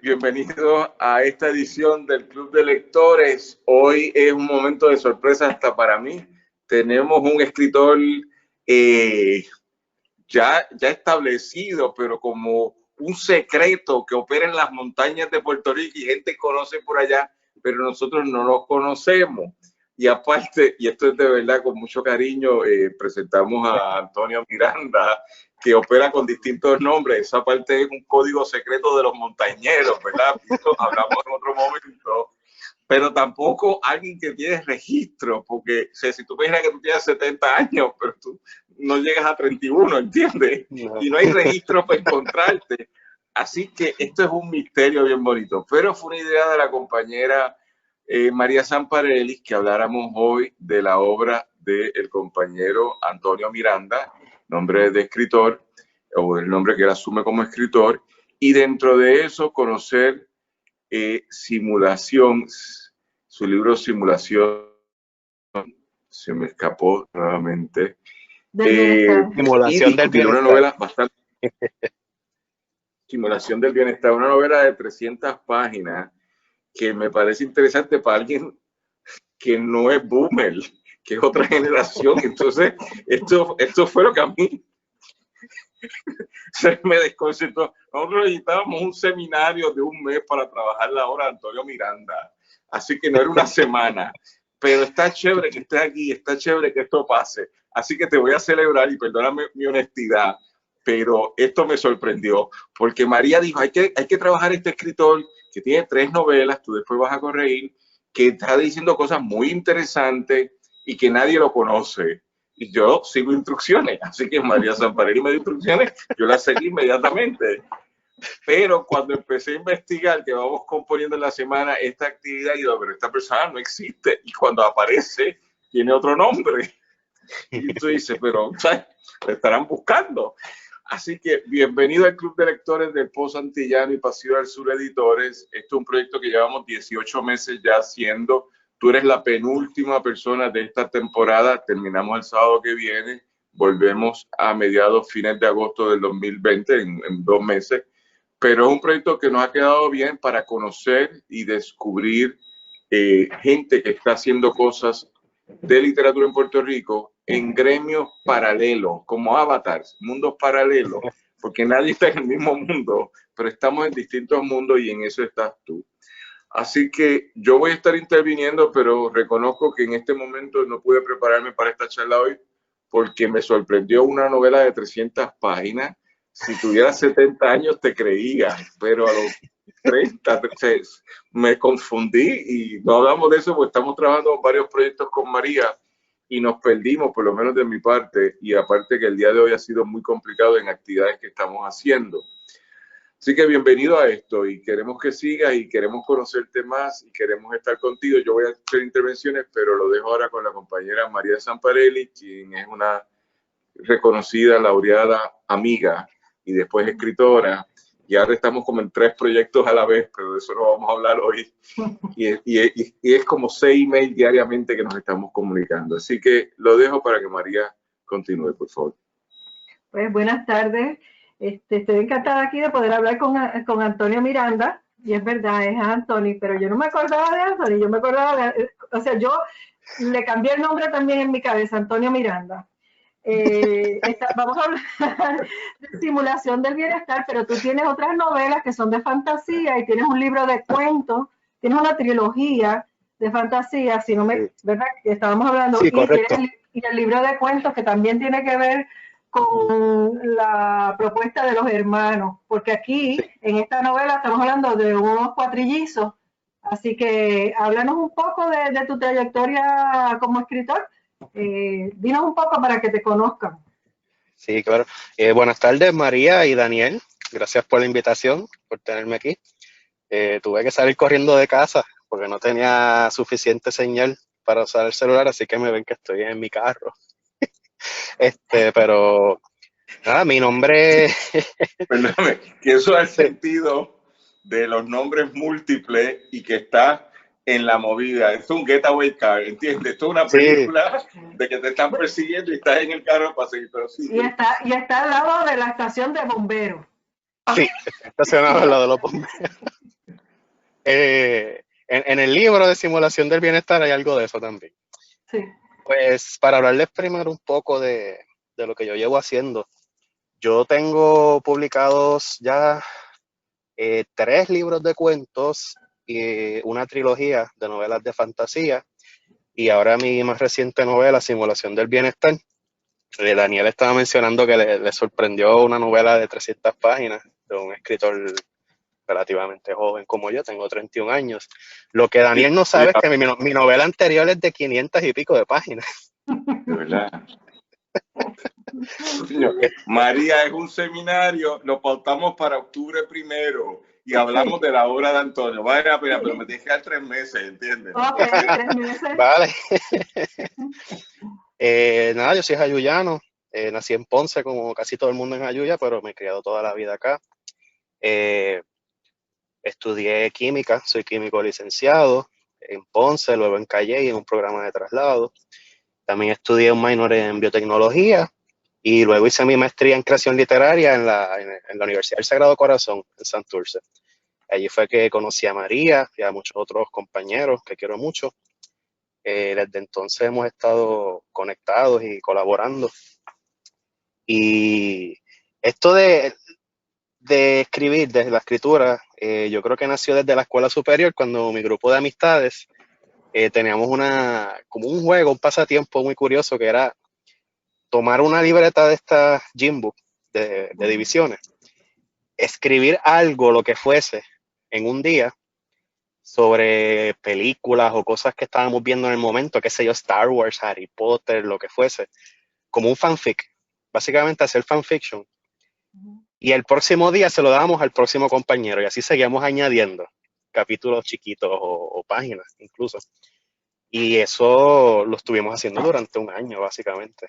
Bienvenido a esta edición del Club de Lectores. Hoy es un momento de sorpresa hasta para mí. Tenemos un escritor ya establecido, pero como un secreto que opera en las montañas de Puerto Rico y gente conoce por allá, pero nosotros no lo conocemos. Y aparte, y esto es de verdad con mucho cariño, presentamos a Antonio Miranda, que opera con distintos nombres. Esa parte es un código secreto de los montañeros, ¿verdad? Esto hablamos en otro momento. Pero tampoco alguien que tiene registro, porque o sea, si tú me dijeras que tú tienes 70 años, pero tú no llegas a 31, ¿entiendes? No. Y no hay registro para encontrarte. Así que esto es un misterio bien bonito. Pero fue una idea de la compañera María Sanparelli que habláramos hoy de la obra del compañero Antonio Miranda, nombre de escritor, o el nombre que él asume como escritor, y dentro de eso conocer Simulación, su libro Simulación, se me escapó nuevamente. Simulación del Tiene una bienestar. novela bastante. Simulación del bienestar, una novela de 300 páginas que me parece interesante para alguien que no es boomer, que es otra generación. Entonces, esto fue lo que a mí se me desconcertó. Nosotros necesitábamos un seminario de un mes para trabajar la obra de Antonio Miranda. Así que no era una semana. Pero está chévere que estés aquí, está chévere que esto pase. Así que te voy a celebrar y perdóname mi honestidad, pero esto me sorprendió. Porque María dijo, hay que trabajar este escritor que tiene 3 novelas, tú después vas a corregir, que está diciendo cosas muy interesantes y que nadie lo conoce. Y yo sigo instrucciones, así que María Sanparelli me dio instrucciones, yo las seguí inmediatamente. Pero cuando empecé a investigar que vamos componiendo en la semana esta actividad, digo, pero esta persona no existe, y cuando aparece tiene otro nombre. Y tú dices, pero ¿sabes? Lo estarán buscando. Así que bienvenido al Club de Lectores del Pozo Antillano y Pasillo del Sur Editores. Esto es un proyecto que llevamos 18 meses ya haciendo. Tú eres la penúltima persona de esta temporada. Terminamos el sábado que viene. Volvemos a mediados, fines de agosto del 2020, en 2 meses. Pero es un proyecto que nos ha quedado bien para conocer y descubrir gente que está haciendo cosas de literatura en Puerto Rico en gremios paralelos, como avatars, mundos paralelos, porque nadie está en el mismo mundo, pero estamos en distintos mundos y en eso estás tú. Así que yo voy a estar interviniendo, pero reconozco que en este momento no pude prepararme para esta charla hoy porque me sorprendió una novela de 300 páginas. Si tuviera 70 años te creía, pero a los 30 me confundí y no hablamos de eso porque estamos trabajando varios proyectos con María y nos perdimos, por lo menos de mi parte, y aparte que el día de hoy ha sido muy complicado en actividades que estamos haciendo. Así que bienvenido a esto y queremos que sigas y queremos conocerte más y queremos estar contigo. Yo voy a hacer intervenciones, pero lo dejo ahora con la compañera María Sanparelli, quien es una reconocida, laureada amiga y después escritora. Y ahora estamos como en 3 proyectos a la vez, pero de eso no vamos a hablar hoy. Y es como 6 emails diariamente que nos estamos comunicando. Así que lo dejo para que María continúe, por favor. Pues buenas tardes. Estoy encantada aquí de poder hablar con Antonio Miranda. Y es verdad, es Anthony, pero yo no me acordaba de Anthony, yo me acordaba de, o sea, yo le cambié el nombre también en mi cabeza, Antonio Miranda. Vamos a hablar de Simulación del Bienestar, pero tú tienes otras novelas que son de fantasía y tienes un libro de cuentos, tienes una trilogía de fantasía, si no me, ¿verdad? Que estábamos hablando, Sí, y el libro de cuentos que también tiene que ver con la propuesta de los hermanos, porque aquí sí. en esta novela estamos hablando de unos cuatrillizos, así que háblanos un poco de tu trayectoria como escritor. Dinos un poco para que te conozcan. Sí, claro. Buenas tardes, María y Daniel. Gracias por la invitación, por tenerme aquí. Tuve que salir corriendo de casa porque no tenía suficiente señal para usar el celular, así que me ven que estoy en mi carro. Pero nada, mi nombre. Perdóname, que eso es el sentido de los nombres múltiples y que está en la movida. Es un getaway car, ¿entiendes? Esto es una película de que te están persiguiendo y estás en el carro para seguir. Pero sí, y está al lado de la estación de bomberos. Sí, está estacionado al lado de los bomberos. En el libro de simulación del bienestar hay algo de eso también. Sí. Pues para hablarles primero un poco de lo que yo llevo haciendo. Yo tengo publicados ya 3 libros de cuentos y una trilogía de novelas de fantasía. Y ahora mi más reciente novela, Simulación del Bienestar. Daniel estaba mencionando que le sorprendió una novela de 300 páginas de un escritor relativamente joven como yo, tengo 31 años. Lo que Sí, Daniel no sabe es que mi novela anterior es de 500 y pico de páginas. de verdad. Señor, María, es un seminario, lo pautamos para octubre 1 y hablamos de la obra de Antonio. Vale la pena, pero me tienes que dar 3 meses, ¿entiendes? Ok, 3 meses. Vale. Nada, yo soy jayuyano, nací en Ponce como casi todo el mundo en Jayuya, pero me he criado toda la vida acá. Estudié química, soy químico licenciado en Ponce, luego en Calle y en un programa de traslado. También estudié un minor en biotecnología y luego hice mi maestría en creación literaria en la Universidad del Sagrado Corazón en Santurce. Allí fue que conocí a María y a muchos otros compañeros que quiero mucho. Desde entonces hemos estado conectados y colaborando. Y esto de escribir, desde la escritura, yo creo que nació desde la escuela superior, cuando mi grupo de amistades teníamos como un juego, un pasatiempo muy curioso, que era tomar una libreta de estas Jimbook de divisiones, escribir algo, lo que fuese, en un día, sobre películas o cosas que estábamos viendo en el momento, qué sé yo, Star Wars, Harry Potter, lo que fuese, como un fanfic, básicamente hacer fanfiction. Y el próximo día se lo dábamos al próximo compañero y así seguíamos añadiendo capítulos chiquitos o páginas incluso. Y eso lo estuvimos haciendo durante un año básicamente.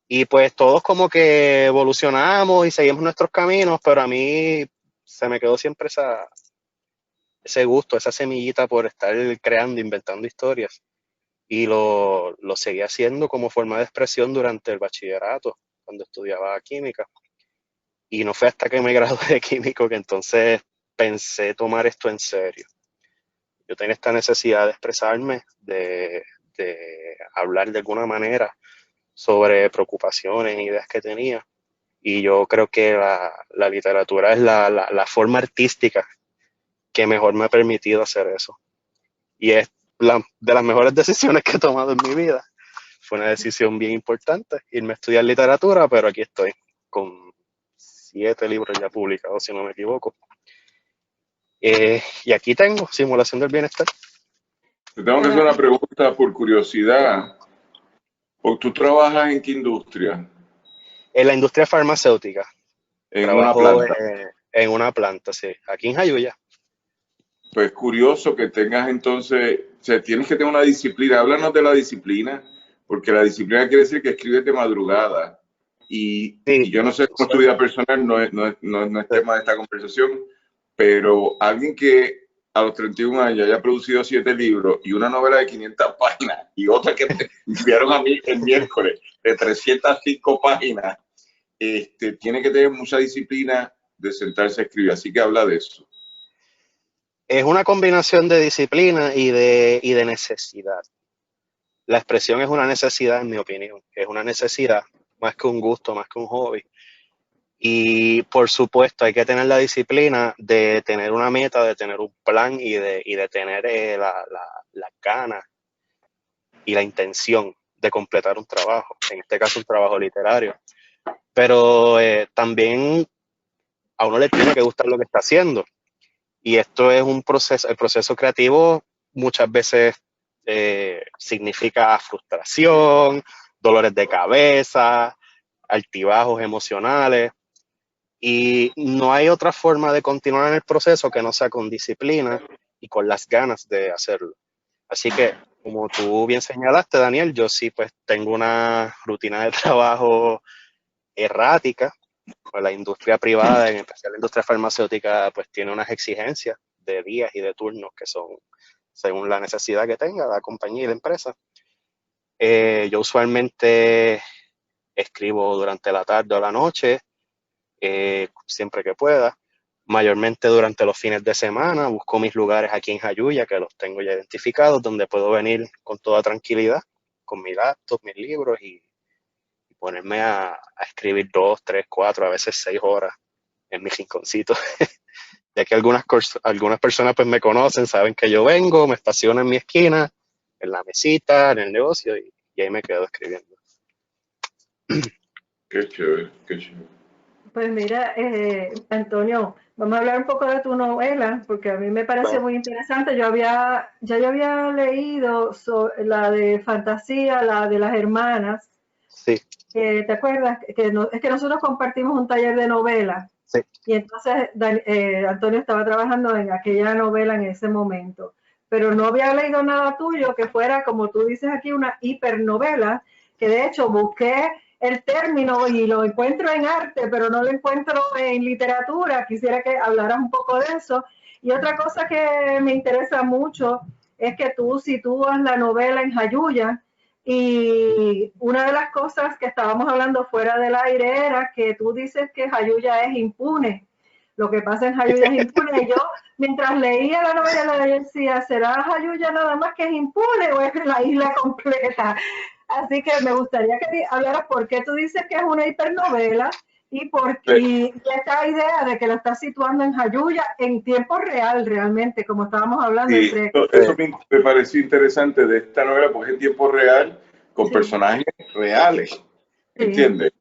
Y pues todos como que evolucionamos y seguimos nuestros caminos, pero a mí se me quedó siempre ese gusto, esa semillita por estar creando, inventando historias. Y lo seguí haciendo como forma de expresión durante el bachillerato, cuando estudiaba química. Y no fue hasta que me gradué de químico que entonces pensé tomar esto en serio. Yo tenía esta necesidad de expresarme, de hablar de alguna manera sobre preocupaciones e ideas que tenía. Y yo creo que la literatura es la forma artística que mejor me ha permitido hacer eso. Y es de las mejores decisiones que he tomado en mi vida. Fue una decisión bien importante, irme a estudiar literatura, pero aquí estoy, con 7 libros ya publicados, si no me equivoco. Y aquí tengo Simulación del Bienestar. Te tengo que hacer una pregunta por curiosidad. ¿O tú trabajas en qué industria? En la industria farmacéutica. En una Trabajo planta. en una planta, sí, aquí en Jayuya. Pues curioso que tengas entonces, o sea, tienes que tener una disciplina. Háblanos de la disciplina, porque la disciplina quiere decir que escribes de madrugada. Sí, Y yo no sé cómo es tu vida personal, no es tema de esta conversación, pero alguien que a los 31 años haya producido 7 libros y una novela de 500 páginas y otra que me enviaron a mí el miércoles de 305 páginas, tiene que tener mucha disciplina de sentarse a escribir. Así que habla de eso. es una combinación de disciplina y de necesidad. La expresión es una necesidad, en mi opinión. Es una necesidad, más que un gusto, más que un hobby. Y por supuesto, hay que tener la disciplina de tener una meta, de tener un plan y de tener la gana y la intención de completar un trabajo, en este caso un trabajo literario. Pero también a uno le tiene que gustar lo que está haciendo. Y esto es un proceso, el proceso creativo muchas veces significa frustración, dolores de cabeza, altibajos emocionales. Y no hay otra forma de continuar en el proceso que no sea con disciplina y con las ganas de hacerlo. Así que, como tú bien señalaste, Daniel, yo sí pues tengo una rutina de trabajo errática. Pues la industria privada, en especial la industria farmacéutica, pues tiene unas exigencias de días y de turnos que son según la necesidad que tenga la compañía y la empresa. Yo usualmente escribo durante la tarde o la noche, siempre que pueda. Mayormente durante los fines de semana busco mis lugares aquí en Jayuya, que los tengo ya identificados, donde puedo venir con toda tranquilidad, con mi laptop, mis libros y ponerme a escribir 2, 3, 4, a veces 6 horas en mi rinconcito. Ya que algunas personas pues me conocen, saben que yo vengo, me estaciono en mi esquina, en la mesita, en el negocio y ahí me quedo escribiendo. Qué chévere, qué chévere. Pues mira, Antonio, vamos a hablar un poco de tu novela, porque a mí me pareció muy interesante. Ya yo había leído la de fantasía, la de las hermanas. Sí, ¿Te acuerdas? Es que nosotros compartimos un taller de novela sí. y entonces Antonio estaba trabajando en aquella novela en ese momento, pero no había leído nada tuyo que fuera, como tú dices aquí, una hipernovela, que de hecho busqué el término y lo encuentro en arte, pero no lo encuentro en literatura. Quisiera que hablaras un poco de eso. Y otra cosa que me interesa mucho es que tú sitúas la novela en Jayuya, y una de las cosas que estábamos hablando fuera del aire era que tú dices que Jayuya es impune. Lo que pasa en Jayuya es impune. Y yo, mientras leía la novela, le decía, ¿será Jayuya nada más que es impune o es la isla completa? Así que me gustaría que hablaras por qué tú dices que es una hipernovela y esta idea de que lo estás situando en Jayuya en tiempo real, realmente, como estábamos hablando Y entre... eso me pareció interesante de esta novela, porque es en tiempo real, con Sí, personajes reales, sí. ¿entiendes?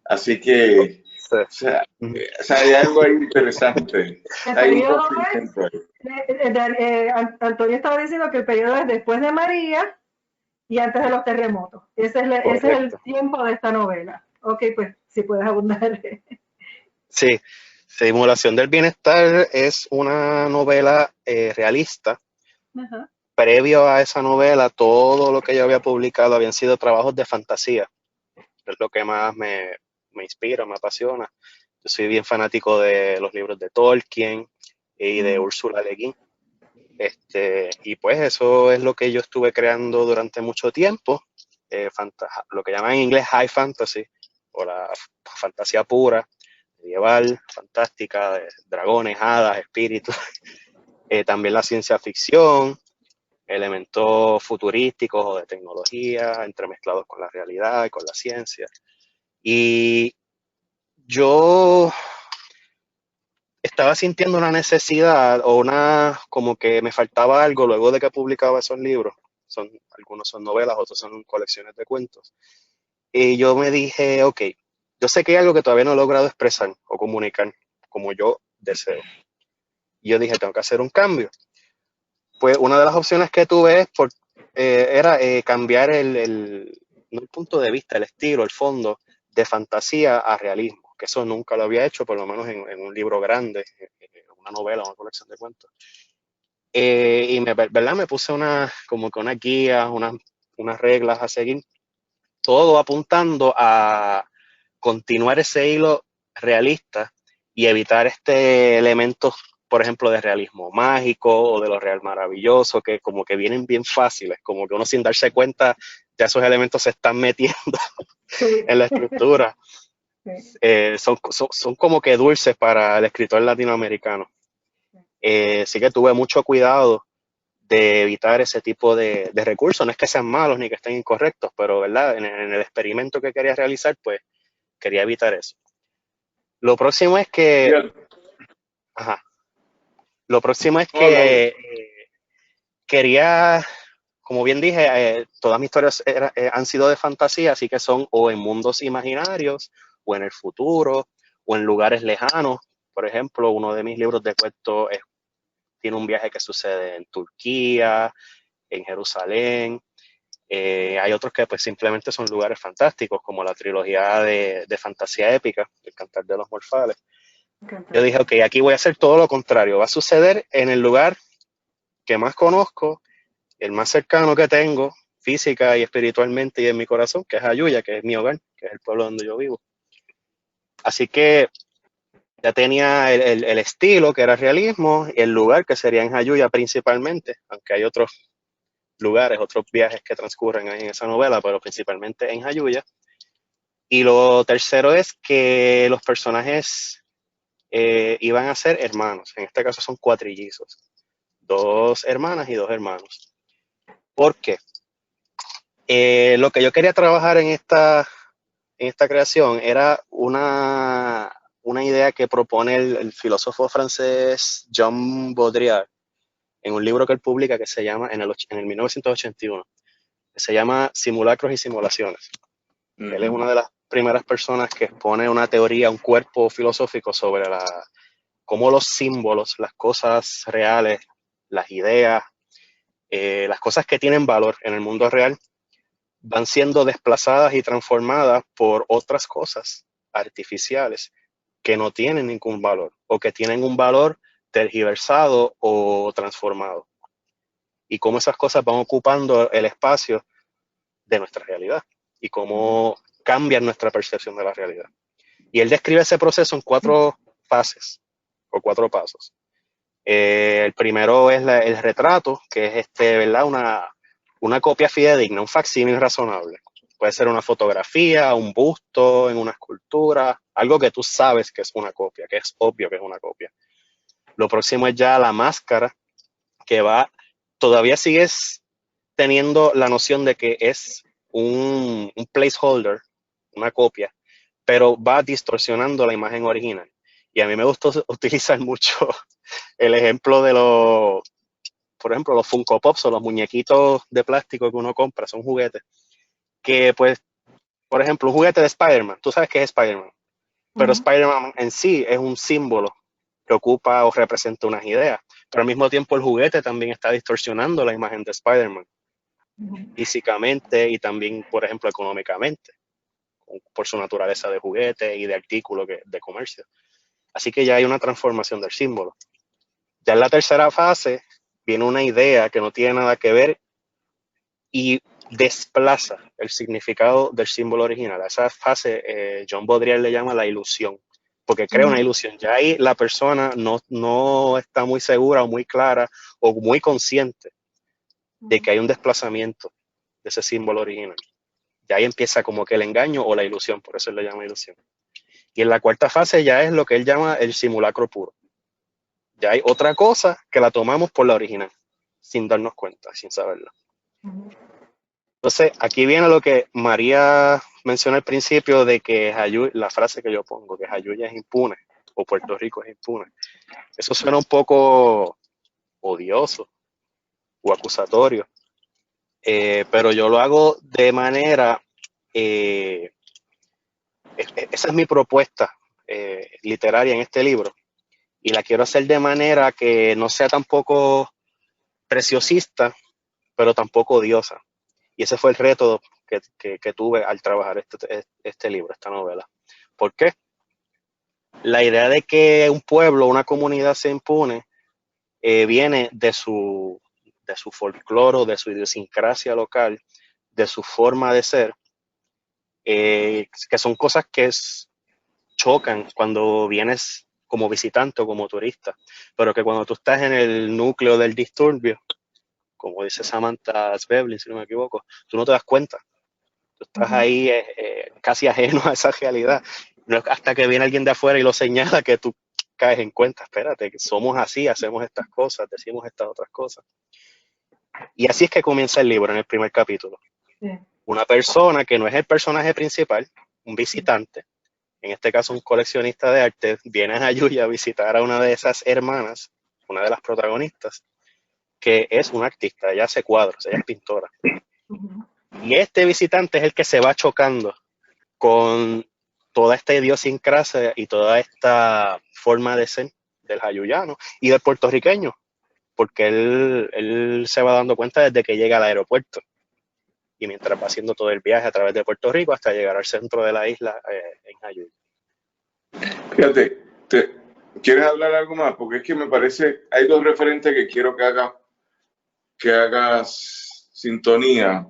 Así que, Sí. o sea, hay algo ahí interesante. El Hay un periodo rompimiento ahí. Antonio estaba diciendo que el periodo es después de María y antes de los terremotos. Ese es el Correcto. tiempo de esta novela. Ok, pues si puedes abundar. Sí, Simulación del Bienestar es una novela realista. Ajá. Previo a esa novela, todo lo que yo había publicado habían sido trabajos de fantasía. Es lo que más me inspira, me apasiona. Yo soy bien fanático de los libros de Tolkien y de Ursula Le Guin. Y pues eso es lo que yo estuve creando durante mucho tiempo. Lo que llaman en inglés high fantasy, o la fantasía pura, medieval, fantástica, de dragones, hadas, espíritus. También la ciencia ficción, elementos futurísticos o de tecnología entremezclados con la realidad y con la ciencia. Y yo estaba sintiendo una necesidad o como que me faltaba algo luego de que publicaba esos libros. Algunos son novelas, otros son colecciones de cuentos. Y yo me dije, ok, yo sé que hay algo que todavía no he logrado expresar o comunicar como yo deseo. Y yo dije, tengo que hacer un cambio. Pues una de las opciones que tuve era cambiar no el punto de vista, el estilo, el fondo de fantasía a realismo, que eso nunca lo había hecho, por lo menos en un libro grande, una novela, una colección de cuentos. ¿Verdad? Me puse como que unas guías, unas reglas a seguir, todo apuntando a continuar ese hilo realista y evitar elementos, por ejemplo, de realismo mágico o de lo real maravilloso, que como que vienen bien fáciles, como que uno sin darse cuenta ya esos elementos se están metiendo Sí. en la estructura. Sí. Son como que dulces para el escritor latinoamericano. Sí que tuve mucho cuidado de evitar ese tipo de recursos. No es que sean malos ni que estén incorrectos, pero ¿verdad? En el experimento que quería realizar, pues quería evitar eso. Lo próximo es que, ajá, lo próximo es No, no, que quería, como bien dije, todas mis historias han sido de fantasía, así que son o en mundos imaginarios, o en el futuro, o en lugares lejanos. Por ejemplo, uno de mis libros de cuentos tiene un viaje que sucede en Turquía, en Jerusalén. Hay otros que pues simplemente son lugares fantásticos, como la trilogía de fantasía épica, El Cantar de los Morfales. Yo dije, ok, aquí voy a hacer todo lo contrario. Va a suceder en el lugar que más conozco, el más cercano que tengo, física y espiritualmente y en mi corazón, que es Jayuya, que es mi hogar, que es el pueblo donde yo vivo. Así que ya tenía el estilo, que era realismo, y el lugar, que sería en Jayuya principalmente, aunque hay otros lugares, otros viajes que transcurren ahí en esa novela, pero principalmente en Jayuya. Y lo tercero es que los personajes iban a ser hermanos. En este caso son cuatrillizos. 2 hermanas y 2 hermanos. ¿Por qué? Lo que yo quería trabajar en esta creación era una idea que propone el filósofo francés Jean Baudrillard en un libro que él publica que se llama, en el 1981, que se llama Simulacros y Simulaciones. Él es una de las primeras personas que expone una teoría, un cuerpo filosófico sobre cómo los símbolos, las cosas reales, las ideas, las cosas que tienen valor en el mundo real, van siendo desplazadas y transformadas por otras cosas artificiales que no tienen ningún valor o que tienen un valor tergiversado o transformado. Y cómo esas cosas van ocupando el espacio de nuestra realidad y cómo cambian nuestra percepción de la realidad. Y él describe ese proceso en 4 fases o 4 pasos. El primero es el retrato, que es ¿verdad? Una copia fidedigna, un facsímil razonable. Puede ser una fotografía, un busto en una escultura, algo que tú sabes que es una copia, que es obvio que es una copia. Lo próximo es ya la máscara, que todavía sigues teniendo la noción de que es un placeholder, una copia, pero va distorsionando la imagen original. Y a mí me gustó utilizar mucho el ejemplo de por ejemplo, los Funko Pops o los muñequitos de plástico que uno compra, son juguetes, que pues, por ejemplo, un juguete de Spider-Man, tú sabes que es Spider-Man, pero Spider-Man en sí es un símbolo que ocupa o representa unas ideas, pero al mismo tiempo el juguete también está distorsionando la imagen de Spider-Man, físicamente y también, por ejemplo, económicamente, por su naturaleza de juguete y de artículo de comercio. Así que ya hay una transformación del símbolo. Ya en la tercera fase viene una idea que no tiene nada que ver y desplaza el significado del símbolo original. A esa fase John Baudrillard le llama la ilusión, porque crea una ilusión. Ya ahí la persona no está muy segura o muy clara o muy consciente de que hay un desplazamiento de ese símbolo original. Ya ahí empieza como que el engaño o la ilusión, por eso él le llama ilusión. Y en la cuarta fase ya es lo que él llama el simulacro puro. Ya hay otra cosa que la tomamos por la original, sin darnos cuenta, sin saberlo. Entonces, aquí viene lo que María mencionó al principio de que la frase que yo pongo, que Jayuya es impune, o Puerto Rico es impune. Eso suena un poco odioso o acusatorio, pero yo lo hago de manera, esa es mi propuesta literaria en este libro, y la quiero hacer de manera que no sea tampoco preciosista, pero tampoco odiosa. Y ese fue el reto que tuve al trabajar este libro, esta novela. ¿Por qué? La idea de que un pueblo, una comunidad se impune, viene de su folclore, de su idiosincrasia local, de su forma de ser, que son cosas que chocan cuando vienes como visitante o como turista, pero que cuando tú estás en el núcleo del disturbio, como dice Samantha Svevlin, si no me equivoco, tú no te das cuenta. Tú estás ahí casi ajeno a esa realidad. No es hasta que viene alguien de afuera y lo señala que tú caes en cuenta, espérate, que somos así, hacemos estas cosas, decimos estas otras cosas. Y así es que comienza el libro en el primer capítulo. Sí. Una persona que no es el personaje principal, un visitante, en este caso un coleccionista de arte, viene a Jayuya a visitar a una de esas hermanas, una de las protagonistas, que es una artista, ella hace cuadros, ella es pintora. Y este visitante es el que se va chocando con toda esta idiosincrasia y toda esta forma de ser del jayuyano y del puertorriqueño, porque él se va dando cuenta desde que llega al aeropuerto y mientras va haciendo todo el viaje a través de Puerto Rico hasta llegar al centro de la isla en Jayuya. Fíjate, ¿quieres hablar algo más? Porque es que me parece, hay 2 referentes que quiero que hagas sintonía.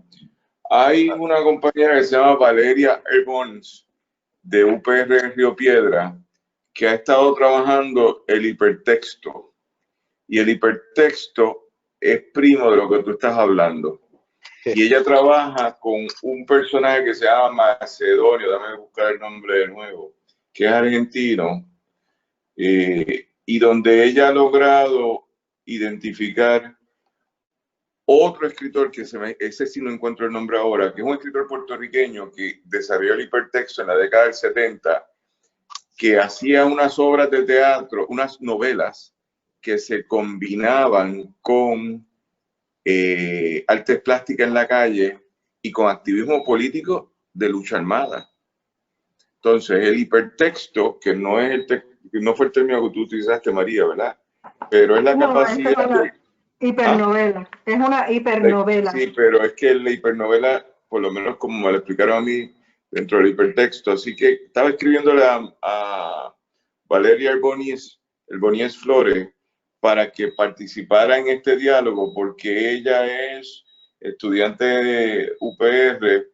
Hay una compañera que se llama Valeria Ebons, de UPR Río Piedra, que ha estado trabajando el hipertexto. Y el hipertexto es primo de lo que tú estás hablando. y ella trabaja con un personaje que se llama Macedonio, dame buscar el nombre de nuevo, que es argentino, y donde ella ha logrado identificar otro escritor que ese sí no encuentro el nombre ahora, que es un escritor puertorriqueño que desarrolló el hipertexto en la década del 70, que hacía unas obras de teatro, unas novelas que se combinaban con artes plásticas en la calle y con activismo político de lucha armada. Entonces, el hipertexto, que no es no fue el término que tú utilizaste, María, ¿verdad? Pero es la capacidad de... Hipernovela, es una hipernovela. Sí, pero es que la hipernovela, por lo menos como me lo explicaron a mí, dentro del hipertexto, así que estaba escribiéndole a Valeria Arbonies Flores para que participara en este diálogo, porque ella es estudiante de UPR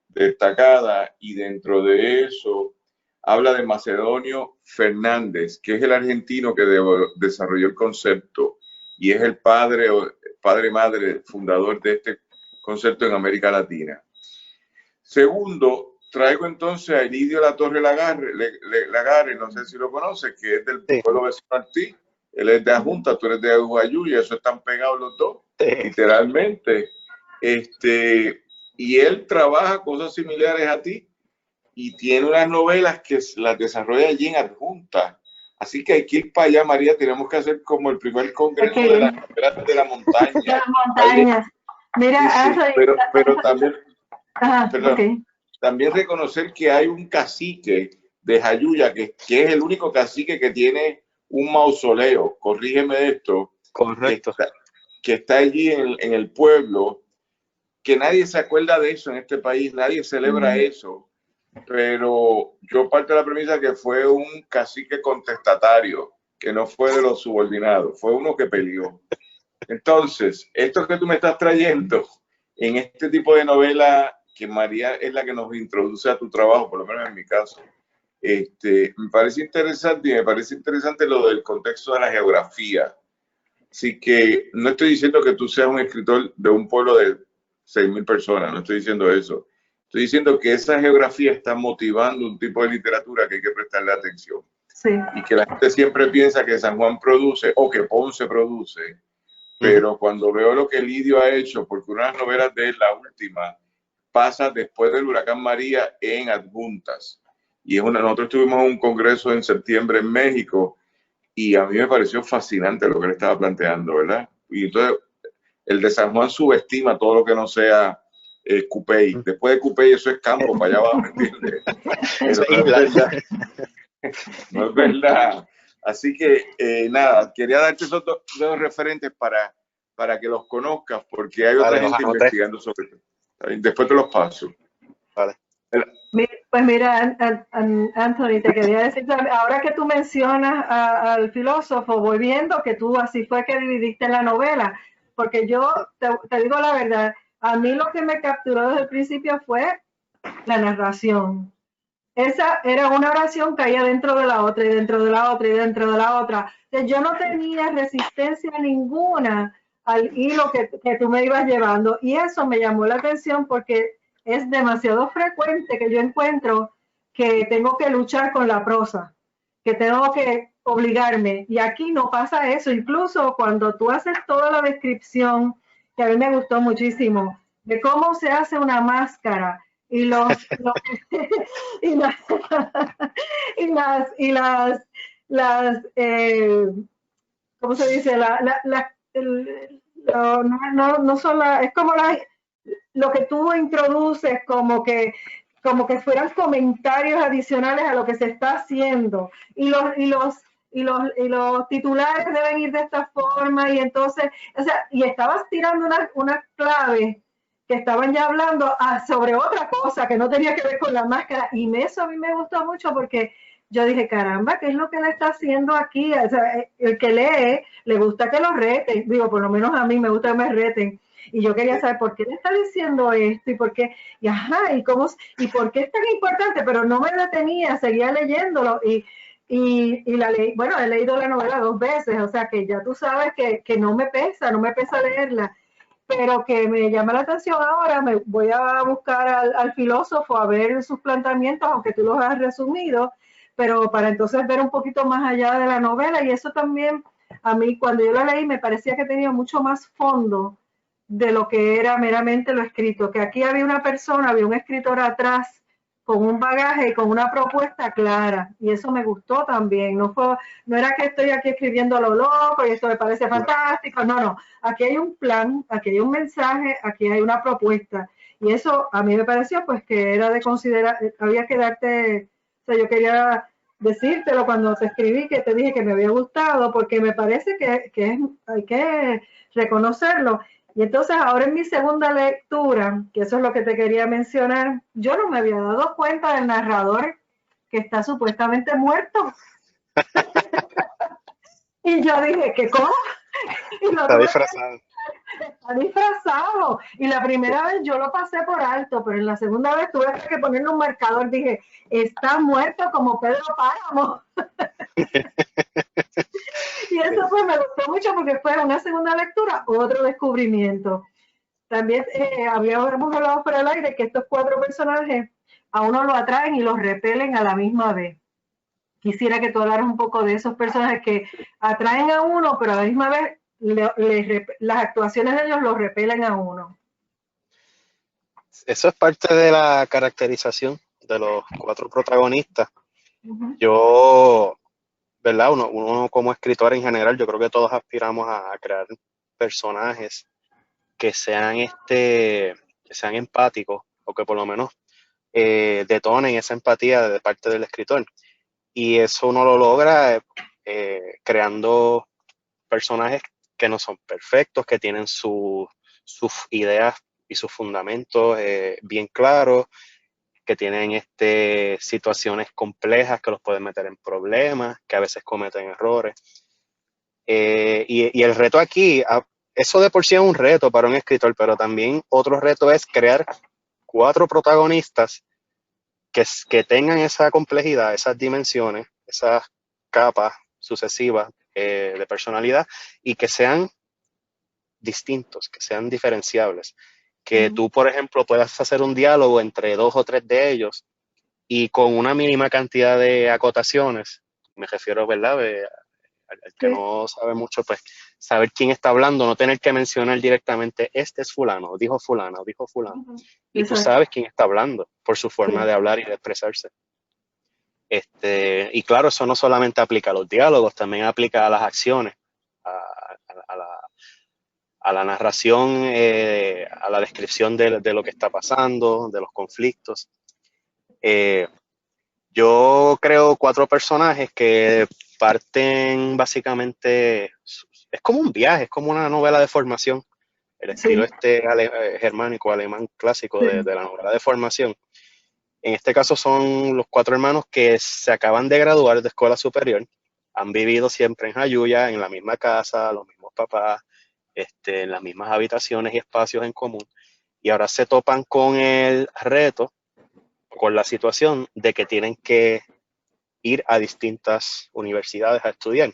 destacada y dentro de eso habla de Macedonio Fernández, que es el argentino que desarrolló el concepto y es el padre-madre fundador de este concepto en América Latina. Segundo, traigo entonces a Elidio Latorre Lagarre, no sé si lo conoces, que es del pueblo vecino a ti. Él es de Adjunta, tú eres de Aguayú y eso están pegados los dos, literalmente. Y él trabaja cosas similares a ti y tiene unas novelas que las desarrolla allí en Adjunta. Así que hay que ir para allá, María. Tenemos que hacer como el primer congreso de las novelas de la montaña. De las montañas. Mira, sí, pero también, también reconocer que hay un cacique de Jayuya, que es el único cacique que tiene un mausoleo, corrígeme de esto. Correcto. Que está allí en el pueblo, que nadie se acuerda de eso en este país, nadie celebra eso. Pero yo parto de la premisa que fue un cacique contestatario, que no fue de los subordinados, fue uno que peleó. Entonces, esto que tú me estás trayendo en este tipo de novela, que María es la que nos introduce a tu trabajo, por lo menos en mi caso, me parece interesante y me parece interesante lo del contexto de la geografía. Así que no estoy diciendo que tú seas un escritor de un pueblo de 6.000 personas, no estoy diciendo eso. Estoy diciendo que esa geografía está motivando un tipo de literatura que hay que prestarle atención. Sí. Y que la gente siempre piensa que San Juan produce o que Ponce produce, pero cuando veo lo que Lidio ha hecho, porque una de las novelas de él, la última, pasa después del huracán María en Adjuntas. Y nosotros tuvimos un congreso en septiembre en México y a mí me pareció fascinante lo que él estaba planteando, ¿verdad? Y entonces el de San Juan subestima todo lo que no sea Cupey. Después de Cupey eso es campo, para allá abajo, ¿me entiendes? No es verdad. No es verdad. Así que nada, quería darte esos dos referentes para que los conozcas, porque hay otra gente investigando sobre esto. Después te los paso. Vale. Pues mira, Anthony, te quería decir, ahora que tú mencionas al filósofo, voy viendo que tú así fue que dividiste la novela, porque yo te digo la verdad, a mí lo que me capturó desde el principio fue la narración. Esa era una oración que caía dentro de la otra y dentro de la otra y dentro de la otra. Yo no tenía resistencia ninguna al hilo que tú me ibas llevando y eso me llamó la atención porque es demasiado frecuente que yo encuentro que tengo que luchar con la prosa, que tengo que obligarme y aquí no pasa eso. Incluso cuando tú haces toda la descripción, que a mí me gustó muchísimo, de cómo se hace una máscara, y ¿cómo se dice? No son es como lo que tú introduces como que fueran comentarios adicionales a lo que se está haciendo y los titulares deben ir de esta forma y entonces, o sea, y estabas tirando unas claves que estaban ya hablando sobre otra cosa que no tenía que ver con la máscara y eso a mí me gustó mucho porque yo dije, caramba, ¿qué es lo que él está haciendo aquí? O sea, el que lee, le gusta que lo reten, digo, por lo menos a mí me gusta que me reten. Y yo quería saber por qué le está diciendo esto y por qué, y ajá, y por qué es tan importante, pero no me detenía, seguía leyéndolo y la leí, bueno, he leído la novela 2 veces, o sea que ya tú sabes que no me pesa leerla. pero que me llama la atención ahora. Me voy a buscar al filósofo a ver sus planteamientos, aunque tú los has resumido, pero para entonces ver un poquito más allá de la novela. Y eso también, a mí, cuando yo la leí, me parecía que tenía mucho más fondo de lo que era meramente lo escrito, que aquí había una persona, había un escritor atrás con un bagaje y con una propuesta clara, y eso me gustó también. No era que estoy aquí escribiendo a lo loco y esto me parece fantástico, no, aquí hay un plan, aquí hay un mensaje, aquí hay una propuesta, y eso a mí me pareció pues que era de considerar, había que darte, o sea, yo quería decírtelo cuando te escribí, que te dije que me había gustado, porque me parece hay que reconocerlo. Y entonces ahora en mi segunda lectura, que eso es lo que te quería mencionar, yo no me había dado cuenta del narrador que está supuestamente muerto. Y yo dije, ¿qué cómo? Y lo Está tuve disfrazado. que estar disfrazado. Y la primera vez yo lo pasé por alto, pero en la segunda vez tuve que ponerle un marcador. Dije, está muerto como Pedro Páramo. Y eso pues me gustó mucho porque fue una segunda lectura, otro descubrimiento. También habíamos hablado fuera del aire que estos 4 personajes a uno lo atraen y los repelen a la misma vez. Quisiera que tú hablaras un poco de esos personajes que atraen a uno, pero a la misma vez las actuaciones de ellos los repelen a uno. Eso es parte de la caracterización de los 4 protagonistas. Uh-huh. Yo, ¿verdad? Uno como escritor en general, yo creo que todos aspiramos a crear personajes que sean empáticos o que por lo menos detonen esa empatía de parte del escritor. Y eso uno lo logra creando personajes que no son perfectos, que tienen sus ideas y sus fundamentos bien claros, que tienen situaciones complejas que los pueden meter en problemas, que a veces cometen errores. Y el reto aquí, eso de por sí es un reto para un escritor, pero también otro reto es crear 4 protagonistas que tengan esa complejidad, esas dimensiones, esas capas sucesivas de personalidad y que sean distintos, que sean diferenciables. Que tú, por ejemplo, puedas hacer un diálogo entre 2 o 3 de ellos y con una mínima cantidad de acotaciones, me refiero, ¿verdad? Al que Sí. no sabe mucho, pues saber quién está hablando, no tener que mencionar directamente, este es fulano, dijo fulano, dijo fulano. Uh-huh. Y tú Exacto. sabes quién está hablando por su forma Sí. de hablar y de expresarse. Y claro, eso no solamente aplica a los diálogos, también aplica a las acciones, a la narración, a la descripción de lo que está pasando, de los conflictos. Yo creo 4 personajes que parten básicamente, es como un viaje, es como una novela de formación, el estilo Sí. germánico, alemán clásico Sí. de la novela de formación. En este caso son los 4 hermanos que se acaban de graduar de escuela superior, han vivido siempre en Jayuya, en la misma casa, los mismos papás, en las mismas habitaciones y espacios en común, y ahora se topan con el reto, con la situación de que tienen que ir a distintas universidades a estudiar.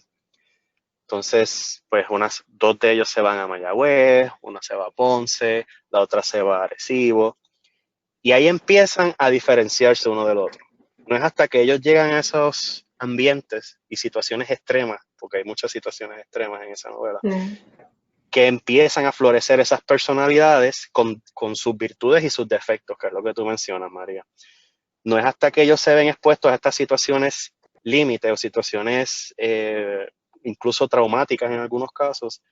Entonces, pues 2 de ellos se van a Mayagüez, una se va a Ponce, la otra se va a Arecibo, y ahí empiezan a diferenciarse uno del otro. No es hasta que ellos llegan a esos ambientes y situaciones extremas, porque hay muchas situaciones extremas en esa novela, Sí. que empiezan a florecer esas personalidades con sus virtudes y sus defectos, que es lo que tú mencionas, María. No es hasta que ellos se ven expuestos a estas situaciones límite o situaciones incluso traumáticas en algunos casos,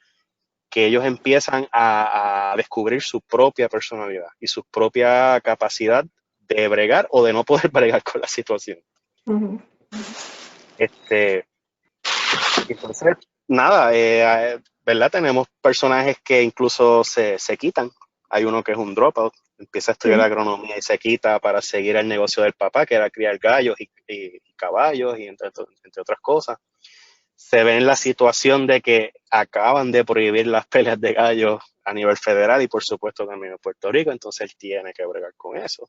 que ellos empiezan a descubrir su propia personalidad y su propia capacidad de bregar o de no poder bregar con la situación. Uh-huh. Entonces, nada, ¿verdad? Tenemos personajes que incluso se quitan. Hay uno que es un dropout, empieza a estudiar Sí. agronomía y se quita para seguir el negocio del papá, que era criar gallos y caballos y entre otras cosas. Se ve en la situación de que acaban de prohibir las peleas de gallos a nivel federal y por supuesto también en Puerto Rico, entonces él tiene que bregar con eso.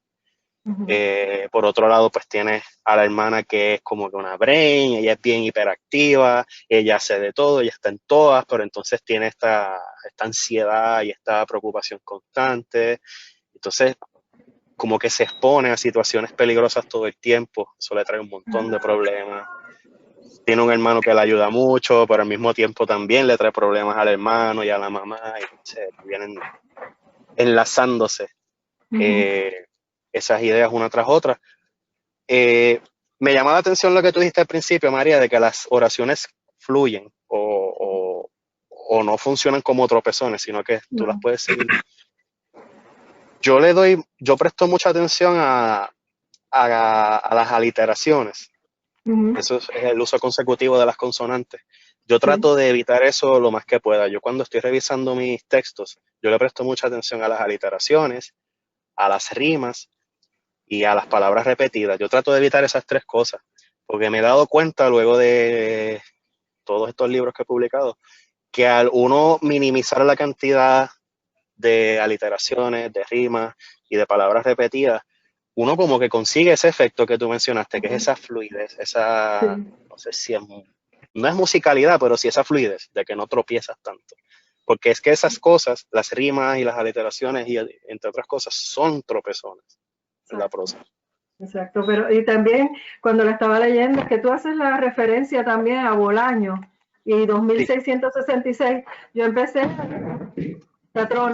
Por otro lado, pues tienes a la hermana que es como que una brain, ella es bien hiperactiva, ella hace de todo, ella está en todas, pero entonces tiene esta ansiedad y esta preocupación constante. Entonces, como que se expone a situaciones peligrosas todo el tiempo, eso le trae un montón de problemas. Tiene un hermano que le ayuda mucho, pero al mismo tiempo también le trae problemas al hermano y a la mamá, y se vienen enlazándose esas ideas una tras otra. Me llama la atención lo que tú dijiste al principio, María, de que las oraciones fluyen o no funcionan como tropezones, sino que tú las puedes seguir. Yo presto mucha atención a las aliteraciones. Eso es el uso consecutivo de las consonantes. Yo trato de evitar eso lo más que pueda. Yo cuando estoy revisando mis textos, yo le presto mucha atención a las aliteraciones, a las rimas y a las palabras repetidas. Yo trato de evitar esas tres cosas, porque me he dado cuenta luego de todos estos libros que he publicado, que al uno minimizar la cantidad de aliteraciones, de rimas y de palabras repetidas, uno como que consigue ese efecto que tú mencionaste, que es esa fluidez, no sé si no es musicalidad, pero sí esa fluidez, de que no tropiezas tanto. Porque es que esas cosas, las rimas y las aliteraciones, y entre otras cosas, son tropezones en la prosa. Exacto, pero y también cuando la estaba leyendo, que tú haces la referencia también a Bolaño y 2666, yo empecé,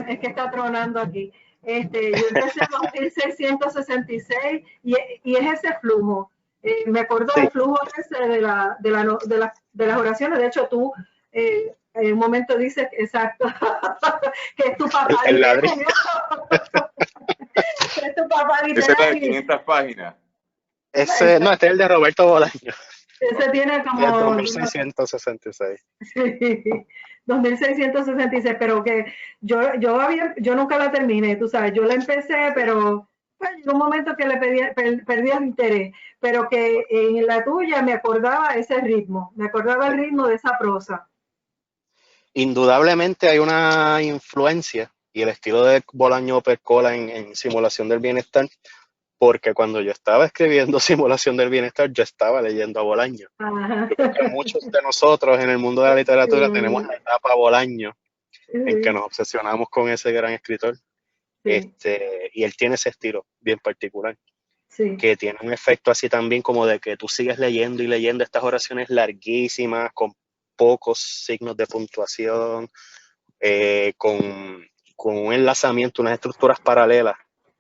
es que está tronando aquí, yo empecé en 2666 y es ese flujo. Me acuerdo del flujo ese de las oraciones. De hecho, tú en un momento dices, exacto, que es tu papá El ladrillo. que es tu papá Ese es de 500 páginas. No, este es el de Roberto Bolaño. Ese tiene como... 2666. Sí, 2666, pero que yo nunca la terminé, tú sabes, yo la empecé, pero pues, llegó un momento que perdí el interés, pero que en la tuya me acordaba ese ritmo, me acordaba el ritmo de esa prosa. Indudablemente hay una influencia y el estilo de Bolaño percola en Simulación del Bienestar, porque cuando yo estaba escribiendo Simulación del Bienestar, yo estaba leyendo a Bolaño. Yo creo que muchos de nosotros en el mundo de la literatura tenemos la etapa Bolaño, en que nos obsesionamos con ese gran escritor. Y él tiene ese estilo bien particular, que tiene un efecto así también como de que tú sigues leyendo y leyendo estas oraciones larguísimas, con pocos signos de puntuación, con un enlazamiento, unas estructuras paralelas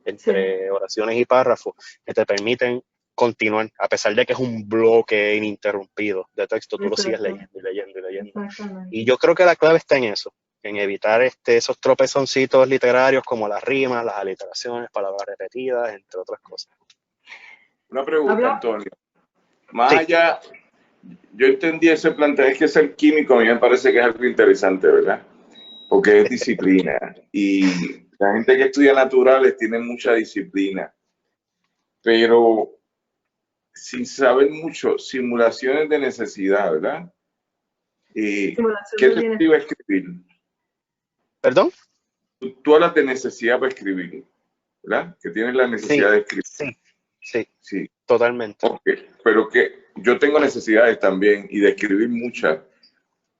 entre oraciones y párrafos que te permiten continuar, a pesar de que es un bloque ininterrumpido de texto, tú lo sigues leyendo y leyendo y leyendo. Y yo creo que la clave está en eso, en evitar esos tropezoncitos literarios como las rimas, las aliteraciones, palabras repetidas, entre otras cosas. Una pregunta, Antonio. Más allá, yo entendí ese planteamiento, es que ser químico a mí me parece que es algo interesante, ¿verdad? Porque es disciplina. Y la gente que estudia naturales tiene mucha disciplina. Pero sin saber mucho, simulaciones de necesidad, ¿verdad? ¿Qué te motiva a escribir? ¿Perdón? Tú hablas de necesidad para escribir, ¿verdad? Que tienes la necesidad de escribir. Sí, totalmente. Okay. Pero que yo tengo necesidades también y de escribir muchas,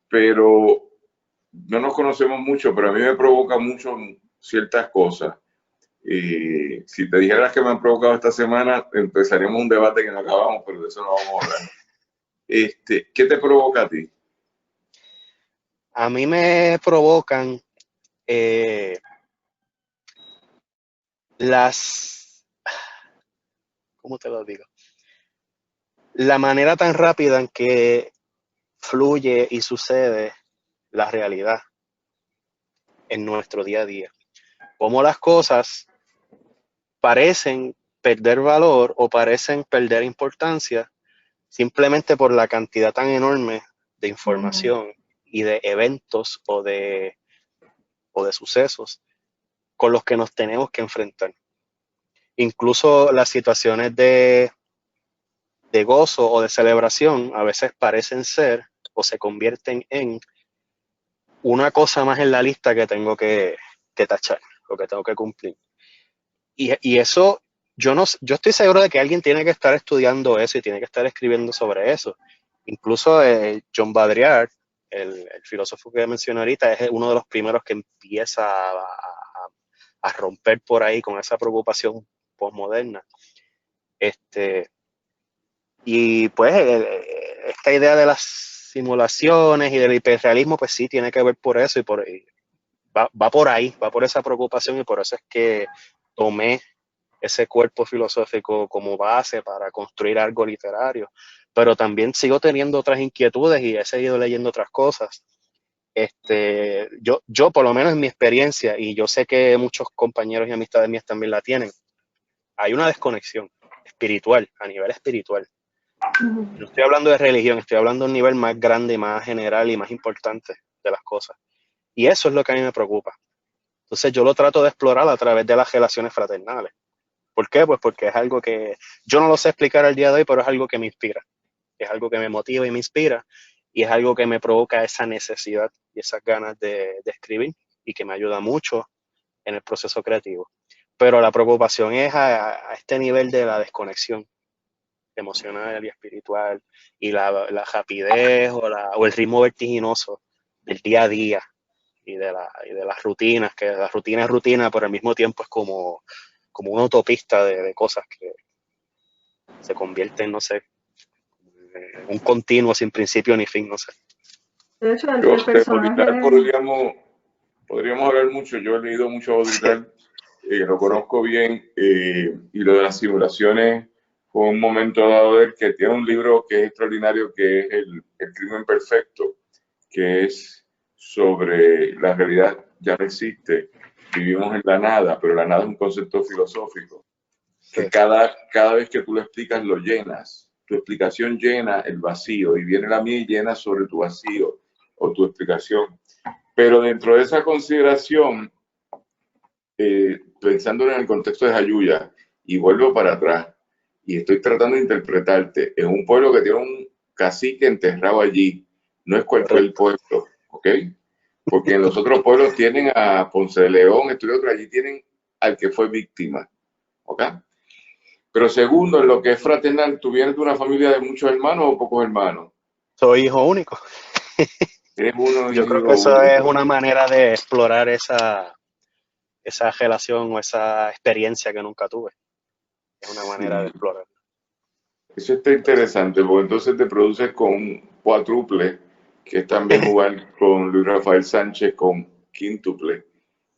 pero no nos conocemos mucho, pero a mí me provoca mucho ciertas cosas. Si te dijeras que me han provocado esta semana, empezaríamos un debate que no acabamos, pero de eso no vamos a hablar. ¿Qué te provoca a ti? A mí me provocan ¿cómo te lo digo? La manera tan rápida en que fluye y sucede la realidad en nuestro día a día. Cómo las cosas parecen perder valor o parecen perder importancia simplemente por la cantidad tan enorme de información y de eventos o de sucesos con los que nos tenemos que enfrentar. Incluso las situaciones de gozo o de celebración a veces parecen ser o se convierten en una cosa más en la lista que tengo que tachar o que tengo que cumplir. Y eso yo estoy seguro de que alguien tiene que estar estudiando eso y tiene que estar escribiendo sobre eso. Incluso John Baudrillard, el filósofo que mencioné ahorita, es uno de los primeros que empieza a romper por ahí con esa preocupación postmoderna. Y pues esta idea de las simulaciones y del hiperrealismo, pues sí, tiene que ver por eso y va por ahí, va por esa preocupación, y por eso es que tomé ese cuerpo filosófico como base para construir algo literario. Pero también sigo teniendo otras inquietudes y he seguido leyendo otras cosas. Yo, por lo menos en mi experiencia, y yo sé que muchos compañeros y amistades mías también la tienen, hay una desconexión espiritual, a nivel espiritual. No estoy hablando de religión, estoy hablando de un nivel más grande, más general y más importante de las cosas. Y eso es lo que a mí me preocupa. Entonces yo lo trato de explorar a través de las relaciones fraternales. ¿Por qué? Pues porque es algo que yo no lo sé explicar al día de hoy, pero es algo que me inspira. Es algo que me motiva y me inspira. Y es algo que me provoca esa necesidad y esas ganas de escribir, y que me ayuda mucho en el proceso creativo. Pero la preocupación es a este nivel de la desconexión emocional y espiritual, y la rapidez o el ritmo vertiginoso del día a día y de las rutinas, que la rutina es rutina, pero al mismo tiempo es como una autopista de cosas que se convierten, no sé, en un continuo sin principio ni fin, no sé. De hecho, Yo, el de Baudrillard personaje... podríamos hablar mucho. Yo he leído mucho a Baudrillard, lo conozco bien, y lo de las simulaciones fue un momento dado de él, que tiene un libro que es extraordinario, que es el crimen perfecto, que es sobre la realidad ya no existe, vivimos en la nada, pero la nada es un concepto filosófico, que Sí. cada vez que tú lo explicas lo llenas, tu explicación llena el vacío, y viene la mía y llena sobre tu vacío o tu explicación. Pero dentro de esa consideración, pensando en el contexto de Jayuya, y vuelvo para atrás, y estoy tratando de interpretarte, en un pueblo que tiene un cacique enterrado allí, no es cual fue el pueblo, ¿ok? Porque en los otros pueblos tienen a Ponce de León, esto y otro, allí tienen al que fue víctima, ¿ok? Pero segundo, en lo que es fraternal, ¿tú vienes de una familia de muchos hermanos o pocos hermanos? Soy hijo único. Eres uno Yo y creo que hijo eso es único. una manera de explorar esa relación o esa experiencia que nunca tuve. Es una manera de Sí, explorar. eso está interesante, porque entonces te produces con un cuádruple, que es también jugar con Luis Rafael Sánchez con quíntuple.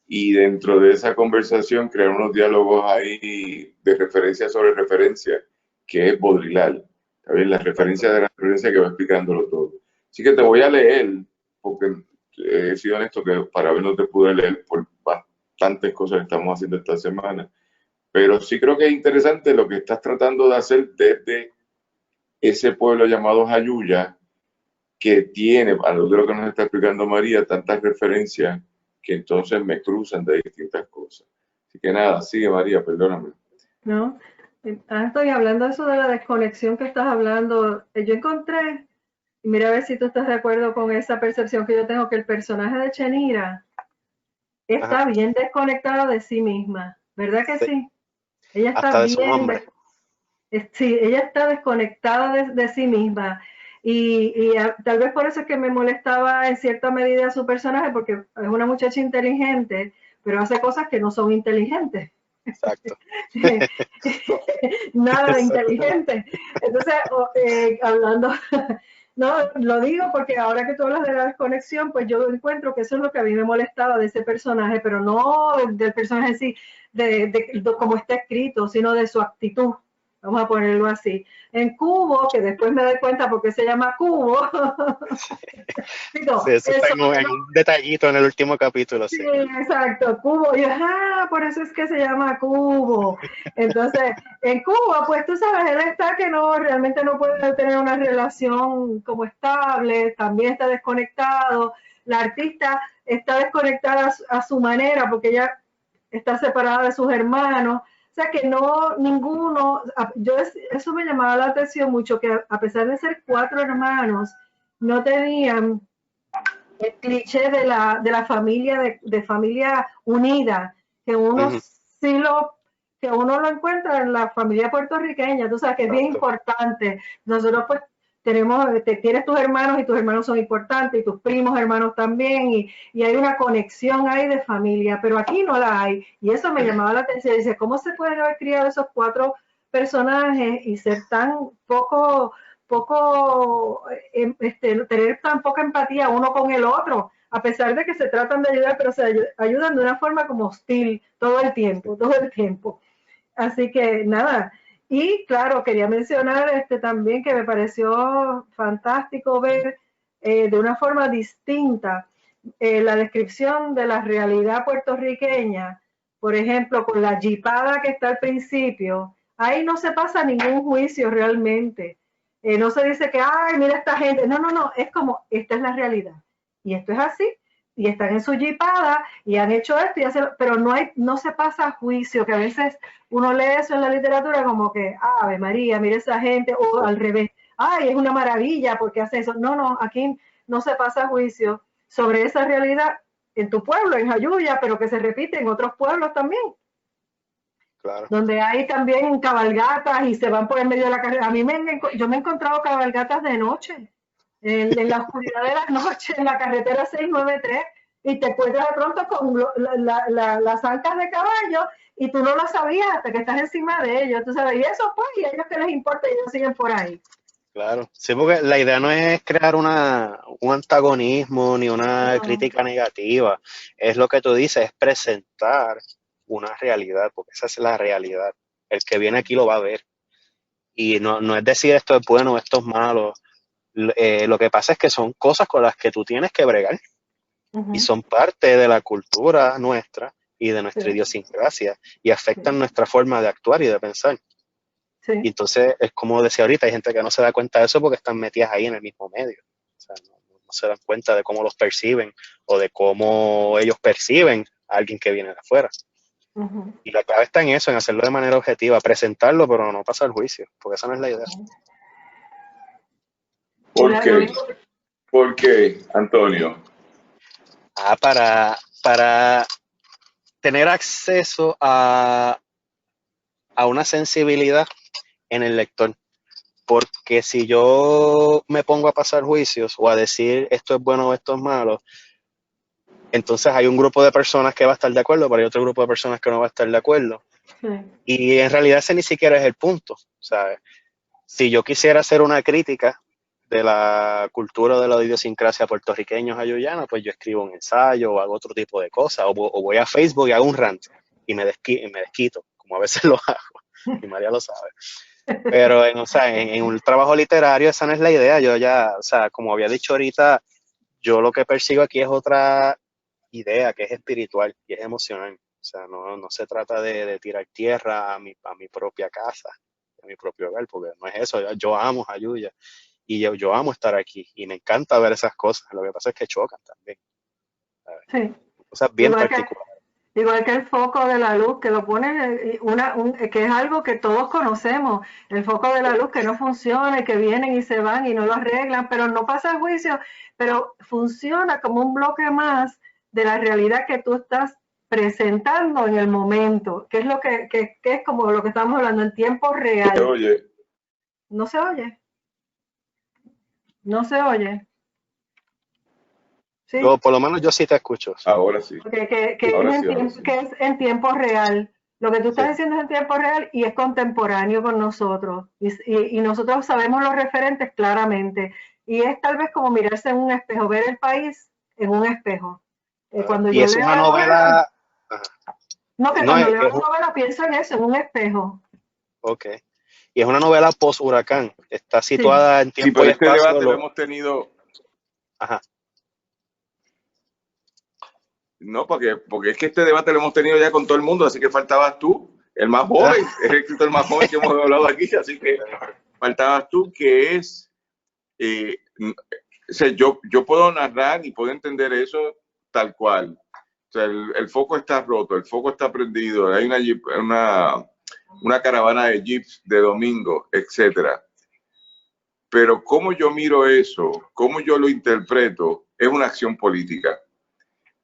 Y dentro de esa conversación crear unos diálogos ahí de referencia sobre referencia, que es Baudrillard. ¿Sabes? La referencia de la referencia que va explicándolo todo. Así que te voy a leer, porque he sido honesto que para ver no te pude leer por bastantes cosas que estamos haciendo esta semana. Pero sí creo que es interesante lo que estás tratando de hacer desde ese pueblo llamado Jayuya, que tiene, a lo de lo que nos está explicando María, tantas referencias que entonces me cruzan de distintas cosas. Así que nada, sigue María, perdóname. ¿No? Estoy hablando de eso de la desconexión que estás hablando. Yo encontré, y mira a ver si tú estás de acuerdo con esa percepción que yo tengo, que el personaje de Chenira Ajá. está bien desconectada de sí misma, ¿verdad que Sí. sí? Ella está Hasta de su nombre. sí, ella está desconectada de sí misma. Y tal vez por eso es que me molestaba en cierta medida su personaje, porque es una muchacha inteligente, pero hace cosas que no son inteligentes. Exacto. Nada de Exacto. inteligente. Entonces, hablando, no, lo digo porque ahora que tú hablas de la desconexión, pues yo encuentro que eso es lo que a mí me molestaba de ese personaje, pero no del personaje en sí, de cómo está escrito, sino de su actitud. Vamos a ponerlo así. En Cubo, que después me doy cuenta por qué se llama Cubo. Digo, Sí, eso está eso, en un detallito en el último capítulo, sí, sí. exacto, Cubo. Y yo, por eso es que se llama Cubo. Entonces, en Cuba, pues tú sabes, él está que no, realmente no puede tener una relación como estable, también está desconectado. La artista está desconectada a su manera porque ella está separada de sus hermanos. O sea que no, ninguno, eso me llamaba la atención mucho, que a pesar de ser 4 hermanos, no tenían el cliché de la familia, de familia unida, que uno Ujú. sí que uno lo encuentra en la familia puertorriqueña, tú sabes que es bien importante. Nosotros pues tienes tus hermanos y tus hermanos son importantes y tus primos hermanos también y hay una conexión ahí de familia, pero aquí no la hay y eso me llamaba la atención. Dice, ¿cómo se pueden haber criado esos 4 personajes y ser tan tener tan poca empatía uno con el otro? A pesar de que se tratan de ayudar, pero se ayudan de una forma como hostil todo el tiempo. Así que nada, y claro, quería mencionar también que me pareció fantástico ver de una forma distinta la descripción de la realidad puertorriqueña, por ejemplo, con la jipada que está al principio, ahí no se pasa ningún juicio realmente. No se dice que, ay, mira esta gente, no, no, no, es como, esta es la realidad. Y esto es así, y están en su jipada y han hecho esto, pero no se pasa a juicio, que a veces uno lee eso en la literatura como que, Ave María, mira esa gente, o al revés, ay, es una maravilla porque hace eso. No, no, aquí no se pasa a juicio sobre esa realidad en tu pueblo, en Jayuya, pero que se repite en otros pueblos también. Claro. Donde hay también cabalgatas y se van por el medio de la carretera. Yo me he encontrado cabalgatas de noche, en la oscuridad de la noche, en la carretera 693, y te encuentras de pronto con las ancas de caballo y tú no lo sabías hasta que estás encima de ellos, tú sabes, y eso pues, y a ellos que les importa, ellos siguen por ahí. Claro, sí, porque la idea no es crear un antagonismo ni una crítica negativa, es lo que tú dices, es presentar una realidad, porque esa es la realidad. El que viene aquí lo va a ver. Y no es decir esto es bueno o esto es malo. Lo que pasa es que son cosas con las que tú tienes que bregar y son parte de la cultura nuestra y de nuestra idiosincrasia y afectan nuestra forma de actuar y de pensar. Sí. Y entonces es como decía ahorita, hay gente que no se da cuenta de eso porque están metidas ahí en el mismo medio. O sea, no se dan cuenta de cómo los perciben o de cómo ellos perciben a alguien que viene de afuera. Y la clave está en eso, en hacerlo de manera objetiva, presentarlo, pero no pasar juicio, porque esa no es la idea. ¿Por qué? ¿Por qué, Antonio? Para tener acceso a una sensibilidad en el lector. Porque si yo me pongo a pasar juicios o a decir esto es bueno o esto es malo, entonces hay un grupo de personas que va a estar de acuerdo, pero hay otro grupo de personas que no va a estar de acuerdo. Sí. Y en realidad ese ni siquiera es el punto, ¿sabes? Si yo quisiera hacer una crítica de la cultura de la idiosincrasia puertorriqueña jayuyana, pues yo escribo un ensayo o hago otro tipo de cosas, o voy a Facebook y hago un rant y me desquito, como a veces lo hago, y María lo sabe. Pero en un trabajo literario esa no es la idea. Yo ya, o sea, como había dicho ahorita, yo lo que persigo aquí es otra idea que es espiritual y es emocional. O sea, no se trata de tirar tierra a mi propia casa, a mi propio hogar, porque no es eso. Yo amo Jayuya y yo amo estar aquí y me encanta ver esas cosas. Lo que pasa es que chocan también. Sí. Cosas bien particulares. Igual que el foco de la luz, que lo pone que es algo que todos conocemos, el foco de la luz que no funciona y que vienen y se van y no lo arreglan, pero no pasa juicio, pero funciona como un bloque más de la realidad que tú estás presentando en el momento, que es lo que es como lo que estamos hablando en tiempo real. ¿Se oye? ¿No se oye? ¿No se oye? ¿Sí? Yo, por lo menos yo sí te escucho. ¿Sí? Ahora sí. Que es en tiempo real. Lo que tú estás diciendo es en tiempo real y es contemporáneo con nosotros. Y nosotros sabemos los referentes claramente. Y es tal vez como mirarse en un espejo, ver el país en un espejo. Cuando y es una novela... cuando leo una novela pienso en eso, en un espejo. Ok. Y es una novela post-huracán. Está situada en tiempo y espacio. Sí, pero este debate lo hemos tenido... Ajá. No, porque es que este debate lo hemos tenido ya con todo el mundo, así que faltabas tú, el más joven, es el escritor más joven que hemos hablado aquí, así que faltabas tú, que es, o sea, yo puedo narrar y puedo entender eso tal cual. O sea, el foco está roto, el foco está prendido, hay una caravana de jeeps de domingo, etcétera. Pero cómo yo miro eso, cómo yo lo interpreto, es una acción política.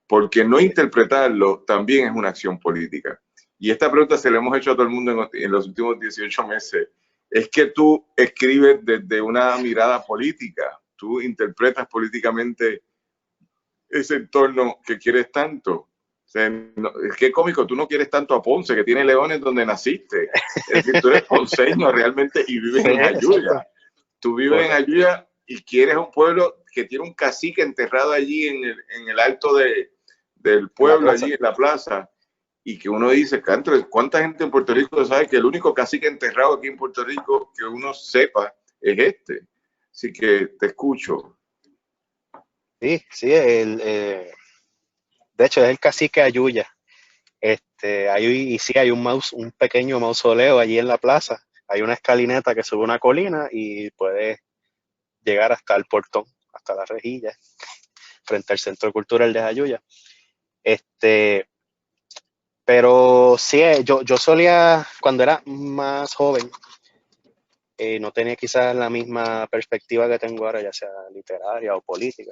Porque no interpretarlo también es una acción política. y esta pregunta se la hemos hecho a todo el mundo en los últimos 18 meses, es que tú escribes desde una mirada política, tú interpretas políticamente ese entorno que quieres tanto. O sea, es que cómico, tú no quieres tanto a Ponce, que tiene leones donde naciste. Es decir, tú eres ponceño realmente y vives en Jayuya. Tú vives en Jayuya y quieres un pueblo que tiene un cacique enterrado allí en el alto del pueblo, allí en la plaza. Y que uno dice, Canto, ¿cuánta gente en Puerto Rico sabe que el único cacique enterrado aquí en Puerto Rico que uno sepa es este? Así que te escucho. Sí, sí, de hecho es el cacique Ayuya. Y sí, hay un pequeño mausoleo allí en la plaza. Hay una escalinata que sube una colina y puedes llegar hasta el portón, hasta la rejilla, frente al Centro Cultural de Jayuya. Pero sí, yo solía, cuando era más joven, no tenía quizás la misma perspectiva que tengo ahora, ya sea literaria o política.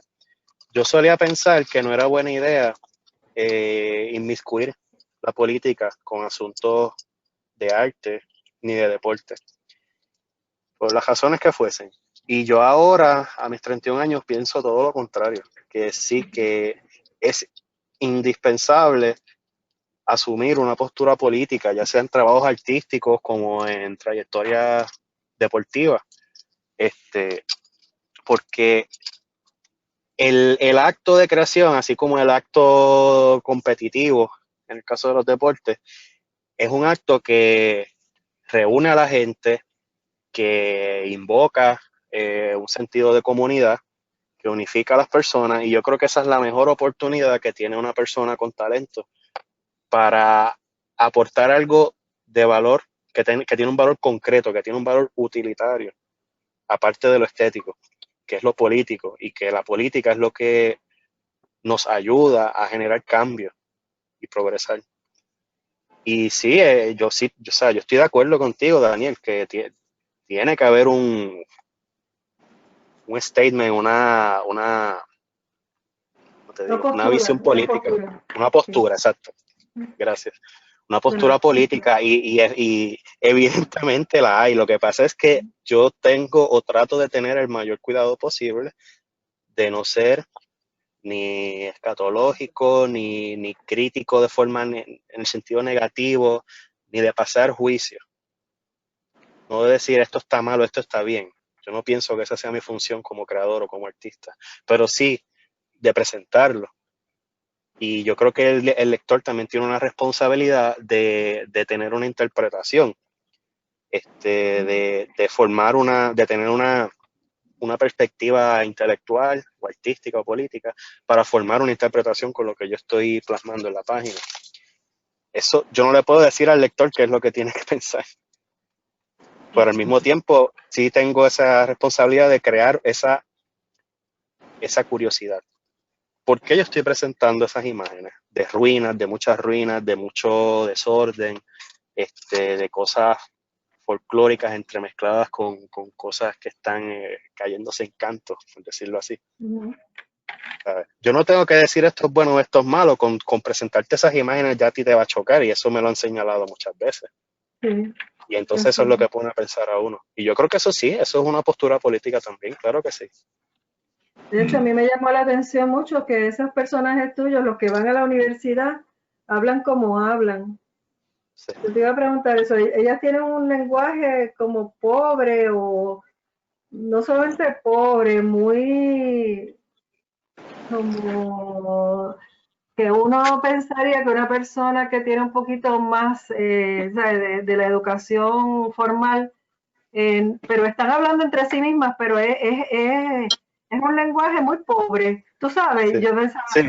Yo solía pensar que no era buena idea inmiscuir la política con asuntos de arte ni de deporte, por las razones que fuesen. Y yo ahora, a mis 31 años, pienso todo lo contrario, que sí que es indispensable asumir una postura política, ya sea en trabajos artísticos como en trayectorias deportivas, porque el acto de creación, así como el acto competitivo, en el caso de los deportes, es un acto que reúne a la gente, que invoca un sentido de comunidad, que unifica a las personas, y yo creo que esa es la mejor oportunidad que tiene una persona con talento para aportar algo de valor, que tiene un valor concreto, que tiene un valor utilitario, aparte de lo estético, que es lo político, y que la política es lo que nos ayuda a generar cambios y progresar. Y sí, yo estoy de acuerdo contigo, Daniel, que tiene que haber un statement, una visión política, una postura, exacto. Gracias. Una postura política y evidentemente la hay. Lo que pasa es que yo tengo o trato de tener el mayor cuidado posible de no ser ni escatológico, ni crítico de forma en el sentido negativo, ni de pasar juicio. No de decir esto está mal o esto está bien. Yo no pienso que esa sea mi función como creador o como artista, pero sí de presentarlo. Y yo creo que el lector también tiene una responsabilidad de tener una interpretación, de tener una perspectiva intelectual o artística o política para formar una interpretación con lo que yo estoy plasmando en la página. Eso yo no le puedo decir al lector qué es lo que tiene que pensar. Pero al mismo tiempo sí tengo esa responsabilidad de crear esa curiosidad. ¿Por qué yo estoy presentando esas imágenes? De ruinas, de muchas ruinas, de mucho desorden, de cosas folclóricas entremezcladas con cosas que están cayéndose en canto, por decirlo así. Yo no tengo que decir esto es bueno o esto es malo, con presentarte esas imágenes ya a ti te va a chocar, y eso me lo han señalado muchas veces. Sí. Y entonces eso es lo que pone a pensar a uno. Y yo creo que eso sí, eso es una postura política también, claro que sí. De hecho, a mí me llamó la atención mucho que esos personajes tuyos, los que van a la universidad, hablan como hablan. Sí. Yo te iba a preguntar eso, ¿ellas tienen un lenguaje como pobre o no solamente pobre, muy como que uno pensaría que una persona que tiene un poquito más de la educación formal, pero están hablando entre sí mismas, pero es un lenguaje muy pobre, tú sabes. Sí. Yo pensaba, sí.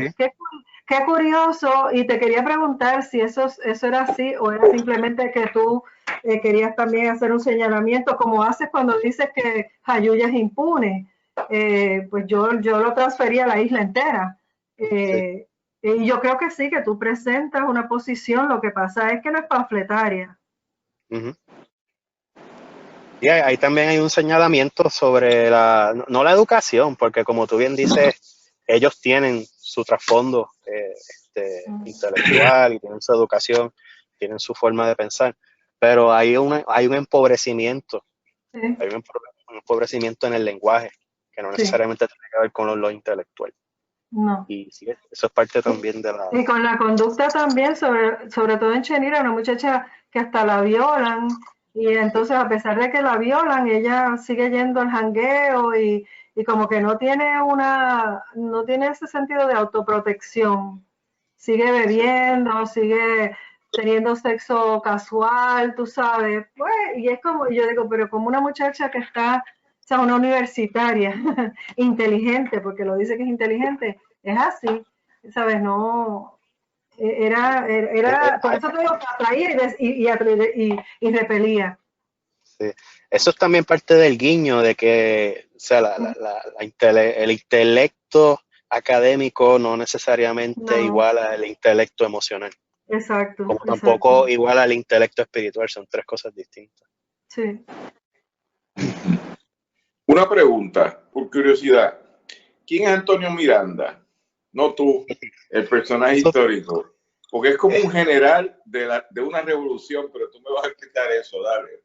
Qué curioso, y te quería preguntar si eso era así o era simplemente que tú querías también hacer un señalamiento, como haces cuando dices que Jayuya es impune. Pues yo lo transferí a la isla entera. Sí. Y yo creo que sí, que tú presentas una posición, lo que pasa es que no es panfletaria. Y ahí también hay un señalamiento sobre no la educación, porque como tú bien dices, ellos tienen su trasfondo intelectual y tienen su educación, tienen su forma de pensar, pero hay un empobrecimiento, Sí, hay un empobrecimiento en el lenguaje, que no sí, necesariamente tiene que ver con lo intelectual. no. Y sí, eso es parte también de la... Y con la conducta también, sobre todo en Chenira, una muchacha que hasta la violan, y entonces a pesar de que la violan, ella sigue yendo al jangueo y como que no tiene ese sentido de autoprotección. Sigue bebiendo, sigue teniendo sexo casual, tú sabes. Pues, y es como, yo digo, pero como una muchacha que está, o sea, una universitaria, inteligente, porque lo dice que es inteligente, es así. ¿Sabes? No, por eso te digo que atraía y repelía. Sí. Eso es también parte del guiño de que, o sea, el intelecto académico no necesariamente No, igual al intelecto emocional, exacto, como exacto. tampoco igual al intelecto espiritual, son tres cosas distintas. Sí. Una pregunta, por curiosidad. ¿Quién es Antonio Miranda? No tú, el personaje Eso, histórico. Porque es como un general de una revolución, pero tú me vas a explicar eso, dale.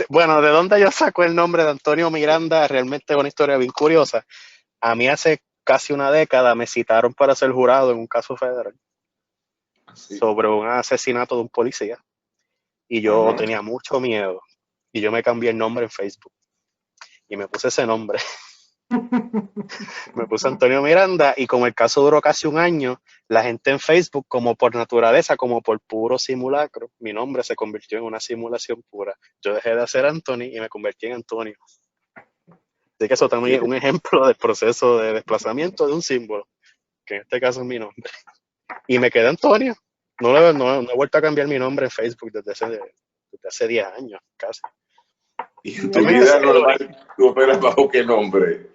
bueno, ¿de dónde yo saco el nombre de Antonio Miranda? Realmente es una historia bien curiosa. A mí hace casi una década me citaron para ser jurado en un caso federal Así. sobre un asesinato de un policía y yo Ajá. tenía mucho miedo y yo me cambié el nombre en Facebook y me puse ese nombre. Me puse Antonio Miranda y como el caso duró casi un año, la gente en Facebook, como por naturaleza, como por puro simulacro, mi nombre se convirtió en una simulación pura. Yo dejé de hacer Anthony y me convertí en Antonio. Así que eso también es un ejemplo del proceso de desplazamiento de un símbolo, que en este caso es mi nombre. Y me quedé Antonio. No he vuelto a cambiar mi nombre en Facebook desde hace 10 años, casi. Y en tu vida normal, ¿tú operas bajo qué nombre?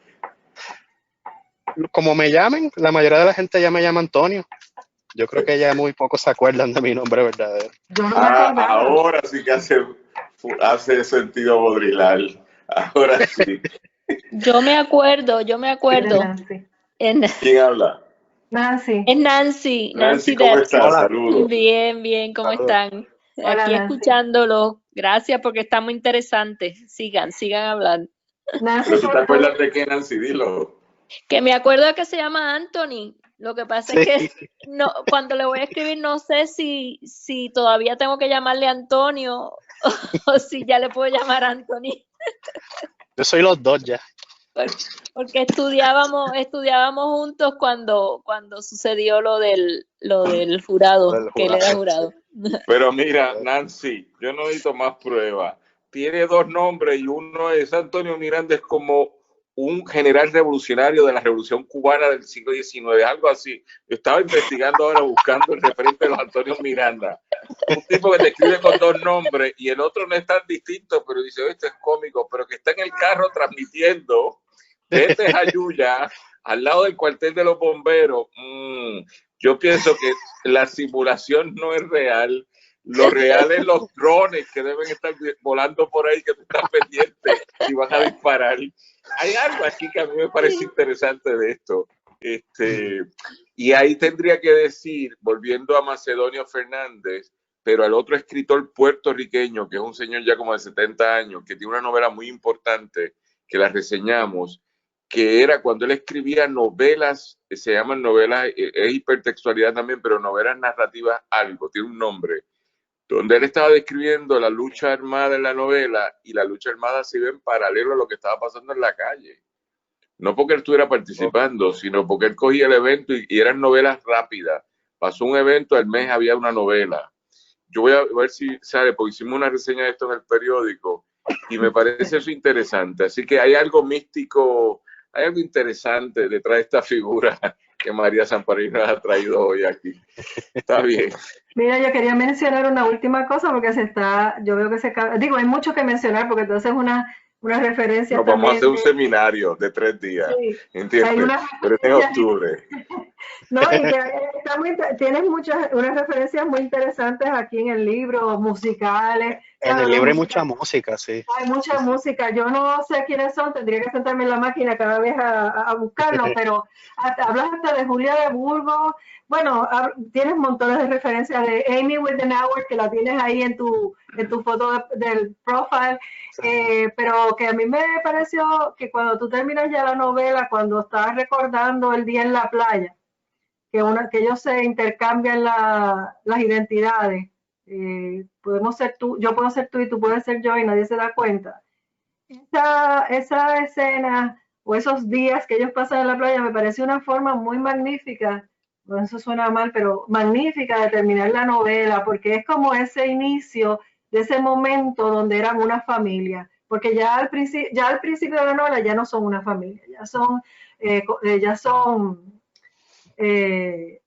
Como me llamen, la mayoría de la gente ya me llama Antonio. Yo creo que ya muy pocos se acuerdan de mi nombre verdadero. Yo no me acordaba. Ahora sí que hace sentido Bodrilal. Ahora sí. Yo me acuerdo. Nancy. ¿Quién habla? Nancy. Es Nancy Nancy, ¿cómo Derks. estás? Hola. Saludos. Bien, ¿cómo Saludos. están? Hola, Aquí Nancy. escuchándolo. Gracias porque está muy interesante. Sigan hablando. Nancy, Pero tú te acuerdas de qué, Nancy, dilo. Que me acuerdo que se llama Anthony. Lo que pasa es que Sí. no, cuando le voy a escribir no sé si todavía tengo que llamarle Antonio o si ya le puedo llamar Anthony. Yo soy los dos ya. Porque estudiábamos juntos cuando sucedió lo del jurado, Del que él era jurado, jurado. Pero mira, Nancy, yo no necesito más pruebas. Tiene dos nombres y uno es Antonio Miranda, es como un general revolucionario de la Revolución Cubana del siglo XIX, algo así. Yo estaba investigando ahora, buscando el referente de los Antonio Miranda. Un tipo que te escribe con dos nombres y el otro no es tan distinto, pero dice, esto es cómico, pero que está en el carro transmitiendo desde Jayuya, al lado del cuartel de los bomberos. Yo pienso que la simulación no es real. Lo real es los drones que deben estar volando por ahí, que tú estás pendiente y van a disparar. Hay algo aquí que a mí me parece interesante de esto. Y ahí tendría que decir, volviendo a Macedonio Fernández, pero al otro escritor puertorriqueño, que es un señor ya como de 70 años, que tiene una novela muy importante, que la reseñamos, que era cuando él escribía novelas, se llaman novelas, es hipertextualidad también, pero novelas narrativas algo, tiene un nombre, donde él estaba describiendo la lucha armada en la novela y la lucha armada se iba en paralelo a lo que estaba pasando en la calle. No porque él estuviera participando, sino porque él cogía el evento y eran novelas rápidas. Pasó un evento, al mes había una novela. Yo voy a ver si sale, porque hicimos una reseña de esto en el periódico y me parece eso interesante. Así que hay algo místico, hay algo interesante detrás de esta figura que María Samparini nos ha traído hoy aquí. Está bien. Mira, yo quería mencionar una última cosa porque yo veo que hay mucho que mencionar porque entonces una referencia Nos vamos a hacer un seminario de 3 días, sí, ¿entiendes? hay una Pero es en octubre. No, y que tienes unas referencias muy interesantes aquí en el libro, musicales. En el libro hay mucha música, sí. Hay mucha música. Yo no sé quiénes son, tendría que sentarme en la máquina cada vez a buscarlo, pero hablas hasta de Julia de Burgos, bueno, tienes montones de referencias de Amy Wittenour, que la tienes ahí en tu foto del profile, pero que a mí me pareció que cuando tú terminas ya la novela, cuando estás recordando el día en la playa, que ellos se intercambian las identidades, podemos ser tú, yo puedo ser tú y tú puedes ser yo y nadie se da cuenta. Esa escena o esos días que ellos pasan en la playa me parece una forma muy magnífica, bueno, eso suena mal, pero magnífica de terminar la novela, porque es como ese inicio de ese momento donde eran una familia, porque ya al principio de la novela ya no son una familia, ya son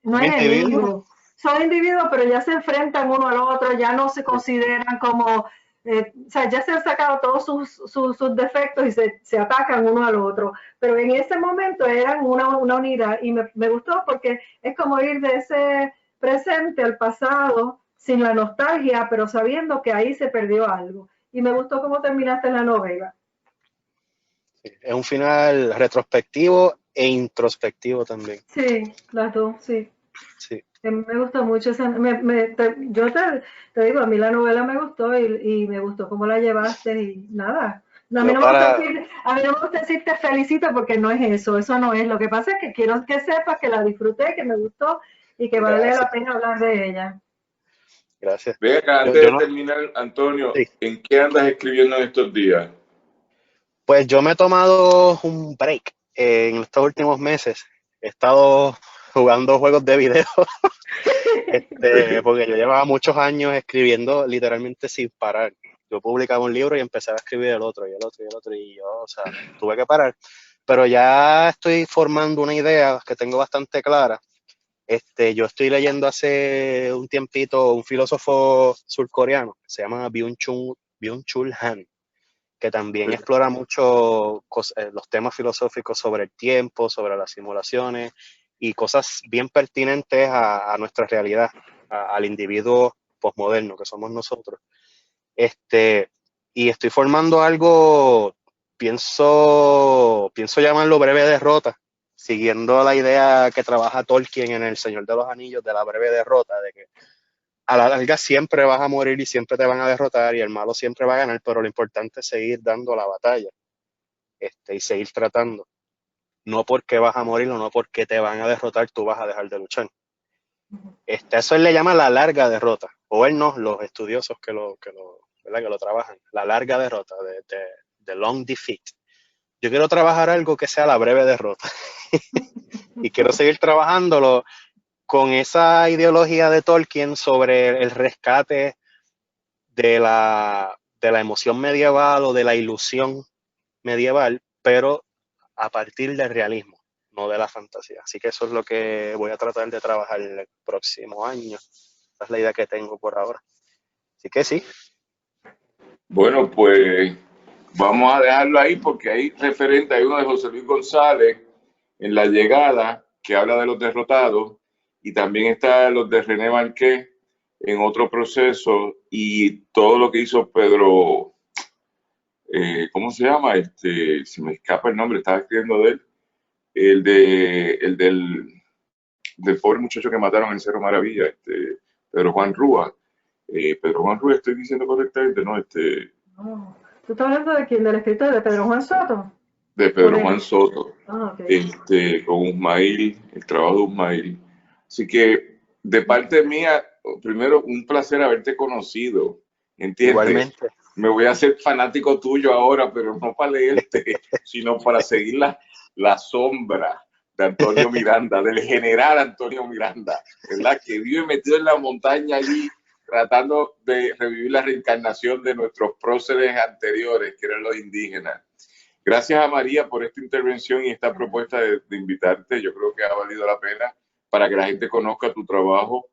no enemigos, son individuos, pero ya se enfrentan uno al otro, ya no se consideran como, o sea, ya se han sacado todos sus defectos y se atacan uno al otro, pero en ese momento eran una unidad y me gustó porque es como ir de ese presente al pasado sin la nostalgia, pero sabiendo que ahí se perdió algo. Y me gustó cómo terminaste la novela. Es un final retrospectivo e introspectivo también. Sí, las dos, sí. Sí. Me gustó mucho yo te digo, a mí la novela me gustó y me gustó cómo la llevaste y nada. No, a mí no me gusta decir te felicito porque no es eso no es. Lo que pasa es que quiero que sepas que la disfruté, que me gustó y que vale la pena hablar de ella. Gracias. Ve acá, antes de terminar, Antonio, sí. ¿En qué andas escribiendo en estos días? Pues yo me he tomado un break en estos últimos meses. He estado jugando juegos de video, porque yo llevaba muchos años escribiendo literalmente sin parar. Yo publicaba un libro y empezaba a escribir el otro y el otro y el otro y yo, o sea, tuve que parar. Pero ya estoy formando una idea que tengo bastante clara. Yo estoy leyendo hace un tiempito un filósofo surcoreano que se llama Byung-Chul Han, que también explora mucho los temas filosóficos sobre el tiempo, sobre las simulaciones y cosas bien pertinentes a nuestra realidad, al individuo posmoderno que somos nosotros. Y estoy formando algo, pienso llamarlo breve derrota, siguiendo la idea que trabaja Tolkien en El Señor de los Anillos de la breve derrota, de que a la larga siempre vas a morir y siempre te van a derrotar y el malo siempre va a ganar, pero lo importante es seguir dando la batalla y seguir tratando. No porque vas a morir o no porque te van a derrotar, tú vas a dejar de luchar. Eso él le llama la larga derrota, o él no, los estudiosos que lo trabajan, la larga derrota, de long defeat. Yo quiero trabajar algo que sea la breve derrota y quiero seguir trabajándolo con esa ideología de Tolkien sobre el rescate de la emoción medieval o de la ilusión medieval, pero a partir del realismo, no de la fantasía. Así que eso es lo que voy a tratar de trabajar el próximo año. Esa es la idea que tengo por ahora. Así que sí. Bueno, pues vamos a dejarlo ahí porque hay uno de José Luis González en La Llegada que habla de los derrotados y también está los de René Marqués en otro proceso y todo lo que hizo Pedro, ¿cómo se llama? Se me escapa el nombre, estaba escribiendo de él, del pobre muchacho que mataron en Cerro Maravilla, Pedro Juan Rúa. Pedro Juan Rúa, estoy diciendo correctamente, ¿no? No. ¿Tú estás hablando de quién? ¿Del escritor de Pedro Juan Soto? De Pedro Juan Soto. Okay. Con Usmail, el trabajo de Usmail. Así que de parte mía, primero un placer haberte conocido, ¿entiendes? Igualmente. Me voy a hacer fanático tuyo ahora, pero no para leerte, sino para seguir la sombra de Antonio Miranda, del general Antonio Miranda, ¿verdad? Que vive metido en la montaña allí tratando de revivir la reencarnación de nuestros próceres anteriores, que eran los indígenas. Gracias a María por esta intervención y esta propuesta de invitarte. Yo creo que ha valido la pena para que la gente conozca tu trabajo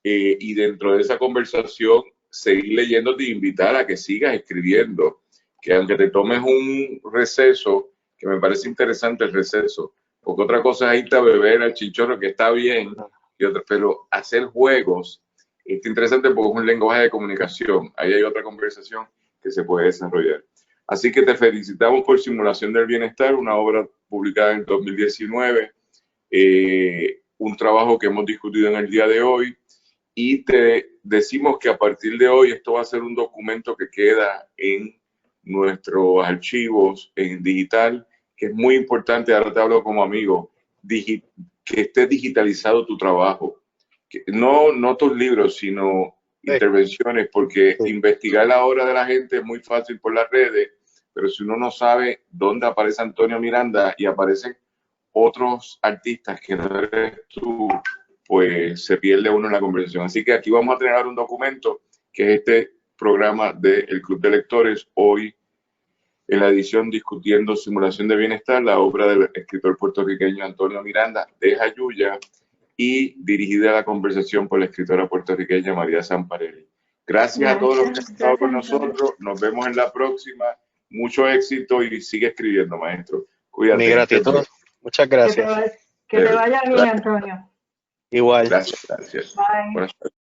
y dentro de esa conversación seguir leyéndote e invitar a que sigas escribiendo, que aunque te tomes un receso, que me parece interesante el receso, porque otra cosa es irte a beber al chinchorro, que está bien, pero hacer juegos es interesante porque es un lenguaje de comunicación. Ahí hay otra conversación que se puede desarrollar. Así que te felicitamos por Simulación del Bienestar, una obra publicada en 2019. un trabajo que hemos discutido en el día de hoy y te decimos que a partir de hoy esto va a ser un documento que queda en nuestros archivos en digital, que es muy importante, ahora te hablo como amigo, que esté digitalizado tu trabajo. No tus libros, sino intervenciones, porque investigar la obra de la gente es muy fácil por las redes, pero si uno no sabe dónde aparece Antonio Miranda y aparecen otros artistas que no eres tú, pues se pierde uno en la conversación. Así que aquí vamos a tener un documento que es este programa del Club de Lectores, hoy en la edición Discutiendo Simulación de Bienestar, la obra del escritor puertorriqueño Antonio Miranda de Jayuya y dirigida a la conversación por la escritora puertorriqueña María Zamparelli. Gracias a todos los que han estado con nosotros. Nos vemos en la próxima. Mucho éxito y sigue escribiendo, maestro. Cuídate. Mi gratitud. Muchas gracias. Que te vaya bien, Antonio. Igual. Gracias. Bye. Buenas tardes.